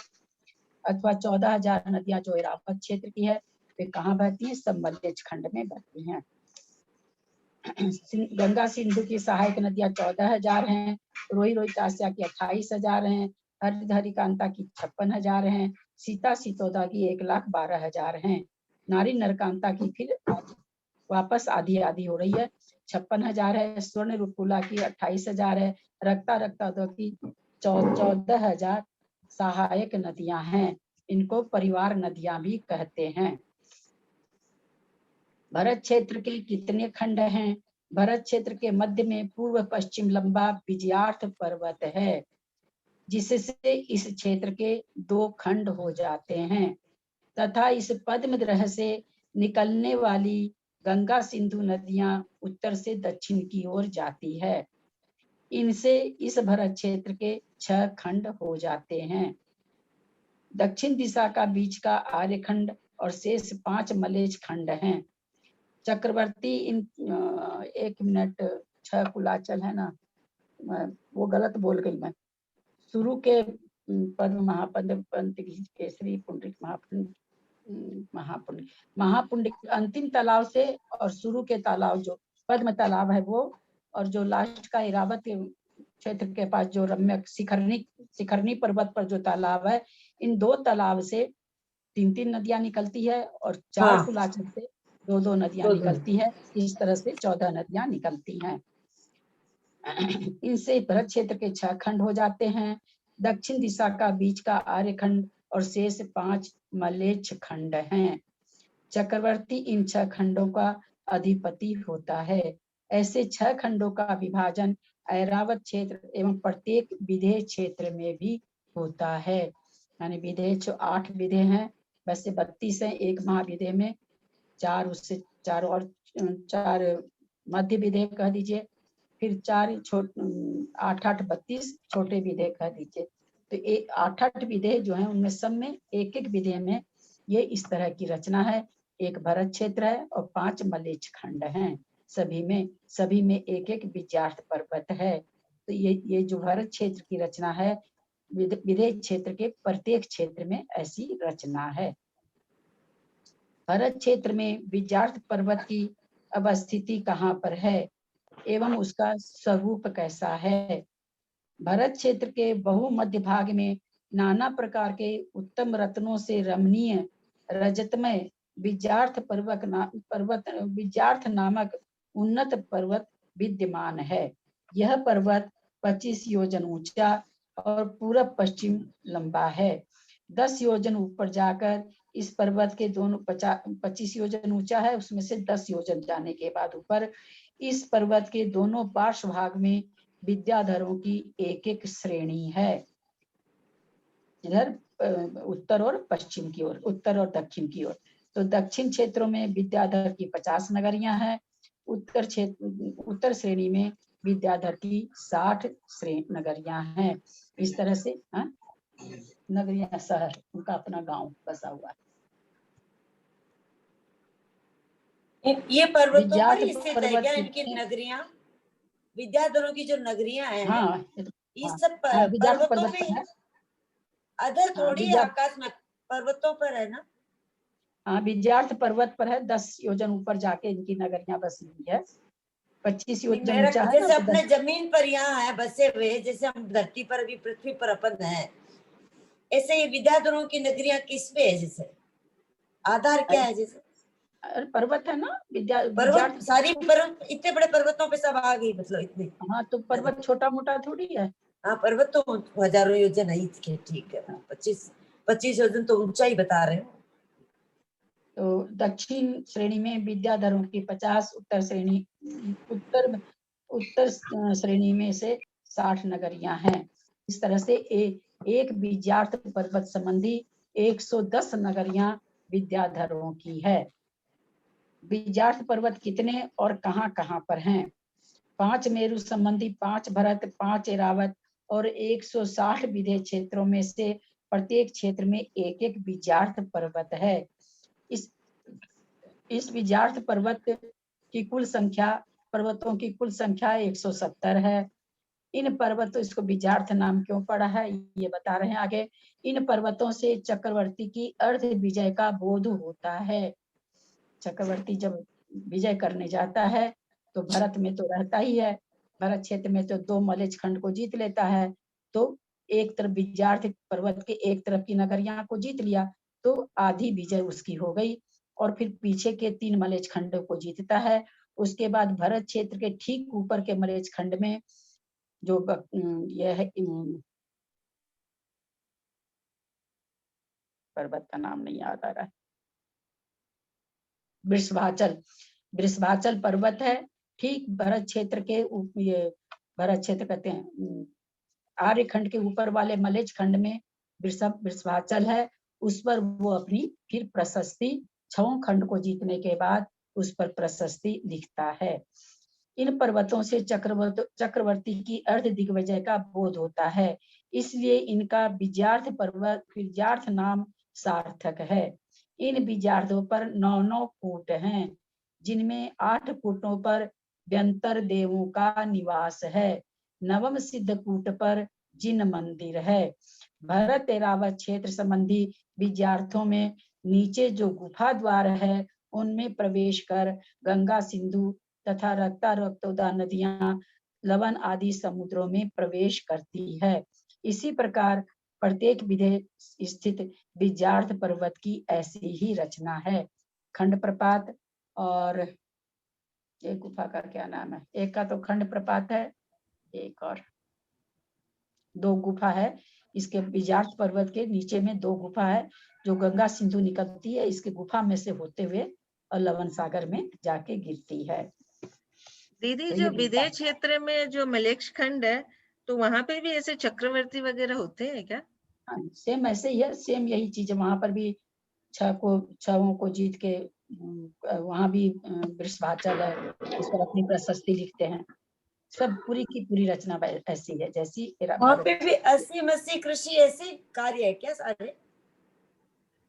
अथवा 14,000 नदियां जो ऐरावत क्षेत्र की है, वे कहाँ बहती हैं? सब मलेच्छ खंड में बहती हैं। गंगा सिंधु की सहायक नदियां 14,000 हैं, रोही रोहितास्या की 28,000 हैं, हरित हरिकांता की 56,000 हैं, सीता सीतोदा की 1,12,000 हैं, नारी नरकांता की फिर वापस आधी हो रही है, 56,000 है, स्वर्ण रूपकुला की 28,000 है, रक्ता रक्तोदा की 14,000 सहायक नदियां हैं। इनको परिवार नदियां भी कहते हैं। भरत क्षेत्र के कितने खंड हैं? भरत क्षेत्र के मध्य में पूर्व पश्चिम लंबा विजयार्थ पर्वत है, जिससे इस क्षेत्र के 2 खंड हो जाते हैं तथा इस पद्मद्रह से निकलने वाली गंगा सिंधु नदियां उत्तर से दक्षिण की ओर जाती है। इनसे इस भरत क्षेत्र के 6 खंड हो जाते हैं। दक्षिण दिशा का बीच का आर्यखंड और शेष 5 मलेच्छ खंड हैं। चक्रवर्ती इन 1 मिनट 6 कुलाचल है ना, वो गलत बोल गई मैं। शुरू के पद्म महापद्म केसरी पुंडरिक महापुंडरिक अंतिम तालाब से और शुरू के तालाब जो पद्म तालाब है वो, और जो लास्ट का ऐरावत क्षेत्र के पास जो रम्यक शिखरनी पर्वत पर जो तालाब है, इन 2 तालाब से 3-3 नदियां निकलती है और 4 कुलाचल से 2-2 नदियां निकलती है। इस तरह से 14 नदियां निकलती हैं। इनसे भरत क्षेत्र के 6 खंड हो जाते हैं। दक्षिण दिशा का बीच का आर्यखंड और शेष 5 मलेच्छ खंड हैं। चक्रवर्ती इन 6 खंडों का अधिपति होता है। ऐसे 6 खंडों का विभाजन ऐरावत क्षेत्र एवं प्रत्येक विदेह क्षेत्र में भी होता है। यानी विदेह जो 8 विदेह हैं, वैसे 32 हैं, 1 महाविदेह में 4 उससे चार मध्य विधेय कह दीजिए, फिर 8 32 छोटे विधेय कह दीजिए। तो 8 विधेय जो है उनमें सब में एक विधेय में ये इस तरह की रचना है। एक भरत क्षेत्र है और 5 मलेच्छ खंड हैं। सभी में एक विद्यार्थ पर्वत है। तो ये जो भरत क्षेत्र की रचना है, विधेय क्षेत्र के प्रत्येक क्षेत्र में ऐसी रचना है। भरत क्षेत्र में विद्यार्थ पर्वत की अवस्थिति कहाँ पर है एवं उसका स्वरूप कैसा है? भरत क्षेत्र के बहुमध्य भाग में नाना प्रकार के उत्तम रत्नों से रमणीय रजतमय विद्यार्थ नामक उन्नत पर्वत विद्यमान है। यह पर्वत 25 योजन ऊंचा और पूरब पश्चिम लंबा है। 10 योजन ऊपर जाकर इस पर्वत के दोनों 25 योजन ऊंचा है, उसमें से 10 योजन जाने के बाद ऊपर इस पर्वत के दोनों पार्श्व भाग में विद्याधरों की एक श्रेणी है। इधर उत्तर और पश्चिम की ओर, उत्तर और दक्षिण की ओर। तो दक्षिण क्षेत्रों में विद्याधर की 50 नगरियां हैं। उत्तर श्रेणी में विद्याधर की 60 नगरियां हैं। इस तरह से नगरियां शहर, उनका अपना गांव बसा हुआ है। ये पर्वतों पर ही स्थित है क्या इनकी नगरियां? विद्याधरों की जो नगरियां हैं, हाँ, ये सब पर्वतों पे है। अधर थोड़ी हाँ, आकाश में पर्वतों पर है ना? हाँ, विद्यार्थ पर्वत पर है। 10 योजन ऊपर जाके इनकी नगरियां बसी हुई है। 25 योजन ऊंचा है। जैसे अपने जमीन पर यहाँ है बसे हुए, जैसे हम धरती पर भी पृथ्वी पर अपन है, ऐसे ही विद्याधरों की नगरियां किस पे है? जैसे आधार क्या है? जैसे पर्वत है ना, पर्वत, सारी पर्वत, इतने बड़े पर्वतों पे सब आ गई मतलब इतने। हाँ, तो पर्वत छोटा मोटा थोड़ी है। हाँ, पर्वत तो हजारों योजन है। ठीक है, 25 योजन तो ऊंचा ही बता रहे हो। तो दक्षिण श्रेणी में विद्याधरों की 50, उत्तर श्रेणी में से 60 नगरियां हैं। इस तरह से एक विद्यार्थ पर्वत संबंधी 110 नगरियां विद्याधरों की है। विद्यार्थ पर्वत कितने और कहाँ कहाँ पर हैं? 5 मेरु संबंधी, 5 भरत, 5 एरावत और 160 विधेय क्षेत्रों में से प्रत्येक क्षेत्र में एक विद्यार्थ पर्वत है। इस विद्यार्थ पर्वत की कुल संख्या, पर्वतों की कुल संख्या 170 है। इन पर्वतों, इसको विद्यार्थ नाम क्यों पड़ा है ये बता रहे हैं आगे। इन पर्वतों से चक्रवर्ती की अर्ध विजय का बोध होता है। चक्रवर्ती जब विजय करने जाता है तो भरत में तो रहता ही है, भरत क्षेत्र में तो 2 मलेच्छ खंड को जीत लेता है। तो एक तरफ विद्यार्थ पर्वत के एक तरफ की नगरियां को जीत लिया तो आधी विजय उसकी हो गई, और फिर पीछे के 3 मलेच्छ खंडों को जीतता है। उसके बाद भरत क्षेत्र के ठीक ऊपर के मलेच्छ खंड में जो यह है, पर्वत का नाम नहीं याद आ रहा है, वृषभाचल पर्वत है। ठीक भरत क्षेत्र के, ये भरत क्षेत्र कहते हैं, आर्यखंड के ऊपर वाले मलेच्छ खंड में वृषभाचल है। उस पर वो अपनी फिर प्रशस्ति 6 खंड को जीतने के बाद उस पर प्रशस्ति लिखता है। इन पर्वतों से चक्रवर्ती की अर्ध दिग्विजय का बोध होता है, इसलिए इनका विद्यार्थ नाम सार्थक है। इन विद्यार्थों पर 9 कूट हैं, जिनमें 8 कूटों पर व्यंतर देवों का निवास है। 9वें सिद्ध कूट पर जिन मंदिर है। भरत एरावत क्षेत्र संबंधी विद्यार्थियों में नीचे जो गुफा द्वार है उनमें प्रवेश कर गंगा, सिंधु तथा रक्तोदा नदियां लवण आदि समुद्रों में प्रवेश करती है। इसी प्रकार प्रत्येक विधेय स्थित विद्यार्थ पर्वत की ऐसी ही रचना है। खंड प्रपात, और एक गुफा का क्या नाम है, एक का तो खंड प्रपात है, एक और 2 गुफा है। इसके विद्यार्थ पर्वत के नीचे में 2 गुफा है जो गंगा सिंधु निकलती है, इसके गुफा में से होते हुए और लवण सागर में जाके गिरती है। दीदी, तो जो विधेय क्षेत्र में जो मलेच्छ खंड है, तो वहां पे भी ऐसे चक्रवर्ती वगैरह होते हैं क्या? सेम ऐसे ही है, सेम यही चीज है। वहां पर भी 6 को जीत के वहाँ भी वृषभाचल है, उस पर अपनी प्रशस्ति लिखते हैं। सब पूरी की पूरी रचना ऐसी है जैसी वहाँ पे भी 80 कृषि ऐसे कार्य है क्या सारे?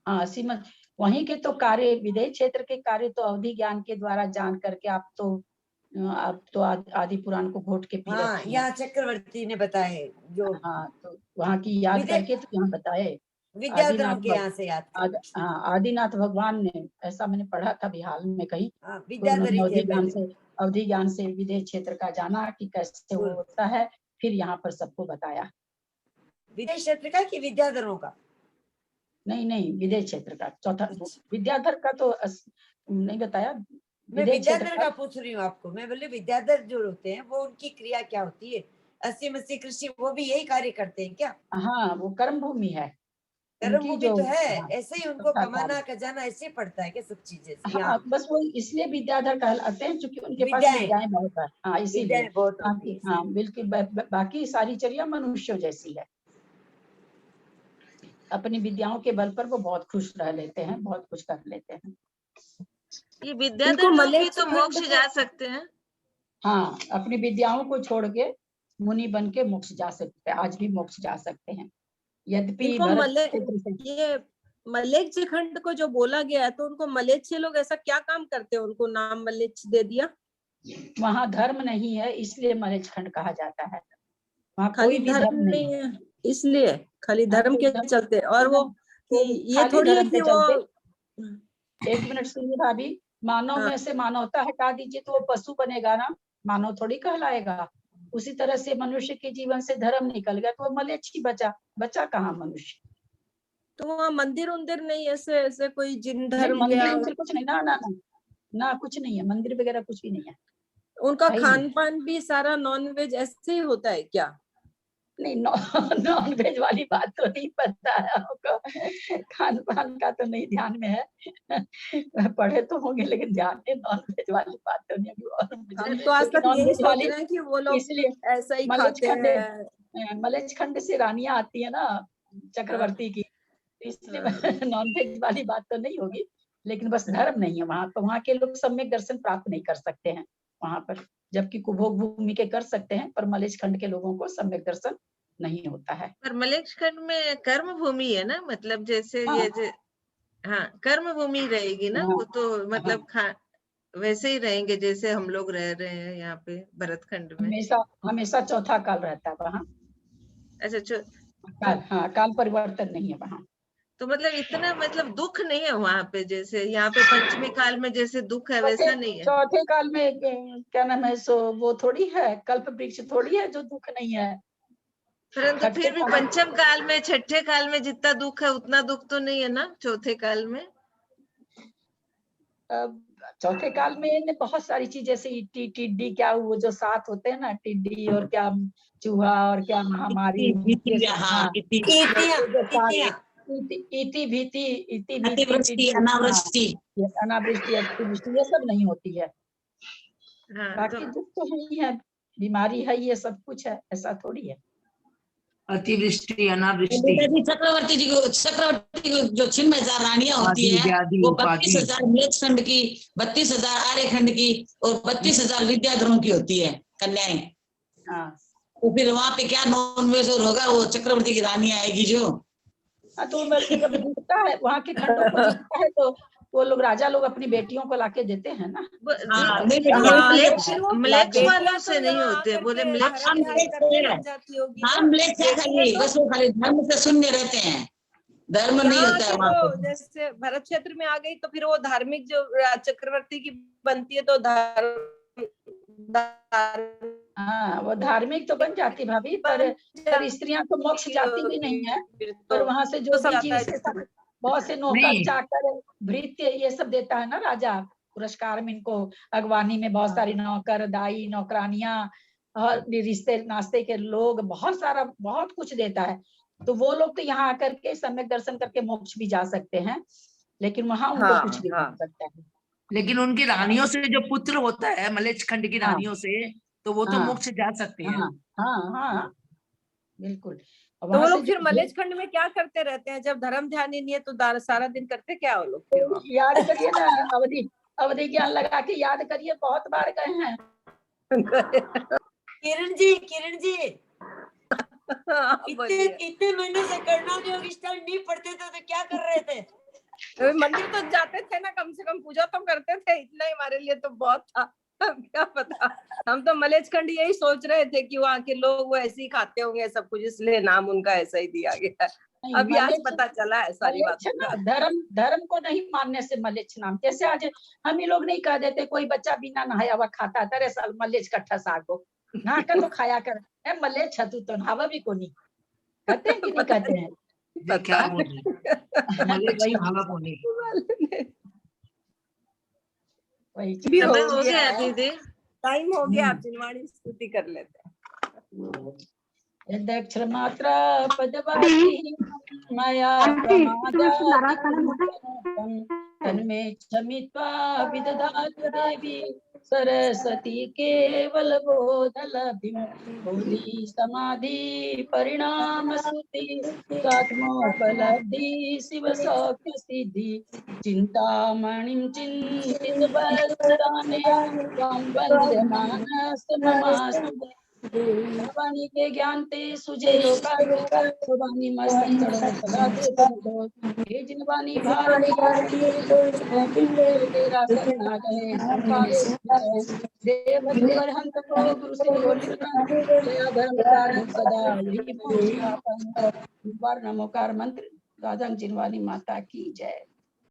हाँ, सीमत वहीं के तो कार्य, विदेह क्षेत्र के कार्य तो अवधि ज्ञान के द्वारा जान करके आप तो आदि पुराण को घोट के पी हाँ, रखी हैं। यहाँ चक्रवर्ती ने बताए जो, हाँ, तो वहाँ की याद करके तो यहाँ बताए। विद्याधरों के यहाँ से याद हाँ, आदिनाथ भगवान ने, ऐसा मैंने पढ़ा था हाल में कहीं, विद्याधरी थे पहले। अवधि ज्ञान से विदेह क्षेत्र का जाना कि कैसे होता है, फिर यहाँ पर सबको बताया। विदेह क्षेत्र का कि विद्याधरों का? नहीं, विदेह क्षेत्र का। चौथा विद्याधर का तो नहीं बताया। मैं विद्याधर का पूछ रही हूँ आपको। मैं बोले विद्याधर जो होते हैं वो उनकी क्रिया क्या होती है? 80 कृषि वो भी यही कार्य करते हैं क्या? हाँ, वो कर्म भूमि है। कर्म भूमि तो है, ऐसे ही उनको कमाना खजाना ऐसे पड़ता है क्या सब चीजें? हाँ, बस वो इसलिए विद्याधर कहलाते हैं क्योंकि उनके पास विद्याएं बहुत है। हाँ, इसीलिए। हाँ, बिल्कुल। बाकी सारी चर्या मनुष्यों जैसी है। अपनी विद्याओं के बल पर वो बहुत खुश रह लेते हैं, बहुत कुछ कर लेते हैं। ये विद्याधर लोग भी तो मोक्ष जा सकते हैं? हाँ, अपनी विद्याओं को छोड़ के मुनि बन के मोक्ष जा सकते हैं। आज भी मोक्ष जा सकते हैं। यद्यपि ये मलेच्छ खंड को जो बोला गया है, तो उनको मलेच्छ लोग ऐसा क्या काम करते हैं उनको नाम मलेच्छ दे दिया? वहाँ धर्म नहीं है इसलिए मलेच्छ खंड कहा जाता है। वहाँ खाली धर्म नहीं है इसलिए, खाली धर्म के चलते। और वो ये थोड़ी है कि वो, एक मिनट सुनिए भाभी, मानव में से मानवता हटा दीजिए तो वो पशु बनेगा ना, मानव थोड़ी कहलाएगा। उसी तरह से मनुष्य के जीवन से धर्म निकल गया तो वो मलेच्छ ही बचा कहाँ मनुष्य? तो वहाँ मंदिर उंदिर नहीं, ऐसे कोई जिन धर्म मंदिर कुछ नहीं, ना कुछ नहीं है, मंदिर वगैरह कुछ भी नहीं है। उनका खान पान भी सारा नॉन वेज ऐसे ही होता है क्या? नहीं, नॉन वेज वाली बात तो नहीं पता है आपको, खान पान का तो नहीं ध्यान में है। पढ़े तो होंगे लेकिन ध्यान में नॉन वेज वाली बात तो नहीं। हम तो आज तक यही सोच रहे हैं कि वो लोग ऐसा ही खाते हैं। मलेच्छ खंड से रानियां आती है ना चक्रवर्ती की, इसलिए नॉन वेज वाली बात तो नहीं होगी। लेकिन बस धर्म नहीं है वहाँ, तो वहाँ के लोग सम्यक दर्शन प्राप्त नहीं कर सकते हैं वहाँ पर, जबकि कुभोग भूमि के कर सकते हैं, पर मलेच्छ खंड के लोगों को सम्यक दर्शन नहीं होता है। पर मलेच्छ खंड में कर्म भूमि है ना, मतलब जैसे ये हाँ, कर्म भूमि रहेगी ना। वो तो मतलब वैसे ही रहेंगे जैसे हम लोग रह रहे हैं यहाँ पे भरत खंड में। हमेशा चौथा काल रहता है वहाँ। अच्छा, काल परिवर्तन नहीं है वहाँ। तो मतलब इतना मतलब दुख नहीं है वहाँ पे, जैसे यहाँ पे पंचमी काल में जैसे दुख है वैसा नहीं है। चौथे काल में क्या नाम है, सो वो थोड़ी है, कल्प वृक्ष थोड़ी है जो दुख नहीं है। परंतु फिर भी पंचम काल में, छठे काल में जितना दुख है उतना दुख तो नहीं है ना चौथे काल में। चौथे काल में बहुत सारी चीज, जैसे टिड्डी, क्या वो जो 7 होते हैं ना, टिड्डी और क्या चूहा और क्या महामारी, अनावृष्टि, ये सब नहीं होती है। बाकी दुख तो ही है, बीमारी है, ये सब कुछ है, ऐसा थोड़ी है। अतिवृष्टि, अनावृष्टि। चक्रवर्ती जी को जो छिन्न 1000 रानियां होती है, वो 32,000 मलेच्छ खंड की, 32,000 आर्य खंड की और 32,000 विद्याधरों की होती है कन्याएं। तो फिर वहाँ पे क्या नॉनवेज और होगा, वो चक्रवर्ती की रानियां आएगी जो। तो जीतता है वहाँ के खंडों को, जीतता है तो वो लोग, राजा लोग अपनी बेटियों को लाके देते हैं ना। मलेच्छ वालों से नहीं होते, बोले बस वो खाली धर्म से शून्य रहते हैं, धर्म नहीं होता है वहाँ पे। जैसे भरत क्षेत्र में आ गई तो फिर वो धार्मिक जो चक्रवर्ती की बनती है तो हाँ, वो धार्मिक तो बन जाती भाभी, पर स्त्रियां तो मोक्ष जाती भी नहीं है। पर वहाँ से जो बहुत से नौकर चाकर भृत्य ये सब देता है ना राजा पुरस्कार में, इनको अगवानी में बहुत सारी नौकर, दाई, नौकरानियां और रिश्ते नाश्ते के लोग, बहुत कुछ देता है। तो वो लोग तो यहाँ आकर के सम्यक दर्शन करके मोक्ष भी जा सकते हैं, लेकिन वहाँ उनको कुछ भी नहीं सकता है। लेकिन उनकी रानियों से जो पुत्र होता है मलेच्छ खंड की रानियों से, तो वो तो मोक्ष जा सकते हैं। हाँ, बिल्कुल। तो वहां वो से लोग फिर जो मलेच खंड में क्या करते रहते हैं जब धर्म ध्यान ही नहीं है तो सारा दिन करते क्या वो लोग फिर वहाँ? याद करिए ना, अवधि ज्ञान लगा के याद करिए, बहुत बार गए हैं। किरण जी इतने महीने से करना योग स्टार्ट नहीं पढ़ते थे तो क्या कर रहे थे? मंदिर तो जाते थे ना, कम से कम पूजा तो करते थे, इतना ही हमारे लिए तो बहुत था। क्या पता, हम तो मलेच खंड यही सोच रहे थे कि वहाँ के लोग वो ऐसे ही खाते होंगे सब कुछ, इसलिए नाम उनका ऐसा ही दिया गया है। अभी आज पता चला है सारी बातों का। धर्म को नहीं मानने से मलेच्छ नाम। जैसे आज हम ही लोग नहीं कह देते कोई बच्चा बिना नहाया हुआ खाता है, तेरे साल मलेच्छ कट्ठा सागो नहा कर तो खाया कर, मलेच्छ तू तो नहावा भी को नहीं कहते हैं कि नहीं कहते हैं? क्या बोल रही मलेच्छ नहावा को नहीं। समय हो गया दीदी, टाइम हो गया, आप जिनवाणी स्तुति कर लेते हैं। यदक्षर मात्रा पदवाची मया प्रमादात् तन्मे क्षमित्वा विदधातु देवी सरस्वती केवल बोधलब्धिं बोधि समाधि परिणाम स्तुति स्वात्मोपलब्धि शिव सौख्य सिद्धि चिंतामणिं चिंतित वत्सराणे त्वां वंदे मानस नमस्ते। भवानी के ज्ञान ते सुजे लोका भवानी मस्त चढ़ो सदा ते तुमको हे जिनवानी भारती तेरा सतना गए संपाले देव पर हंत को गुरु से बोलित दया धर्म धार्मिक सदा यही पूजिया नमोकार मंत्र गादम जिनवानी माता की जय।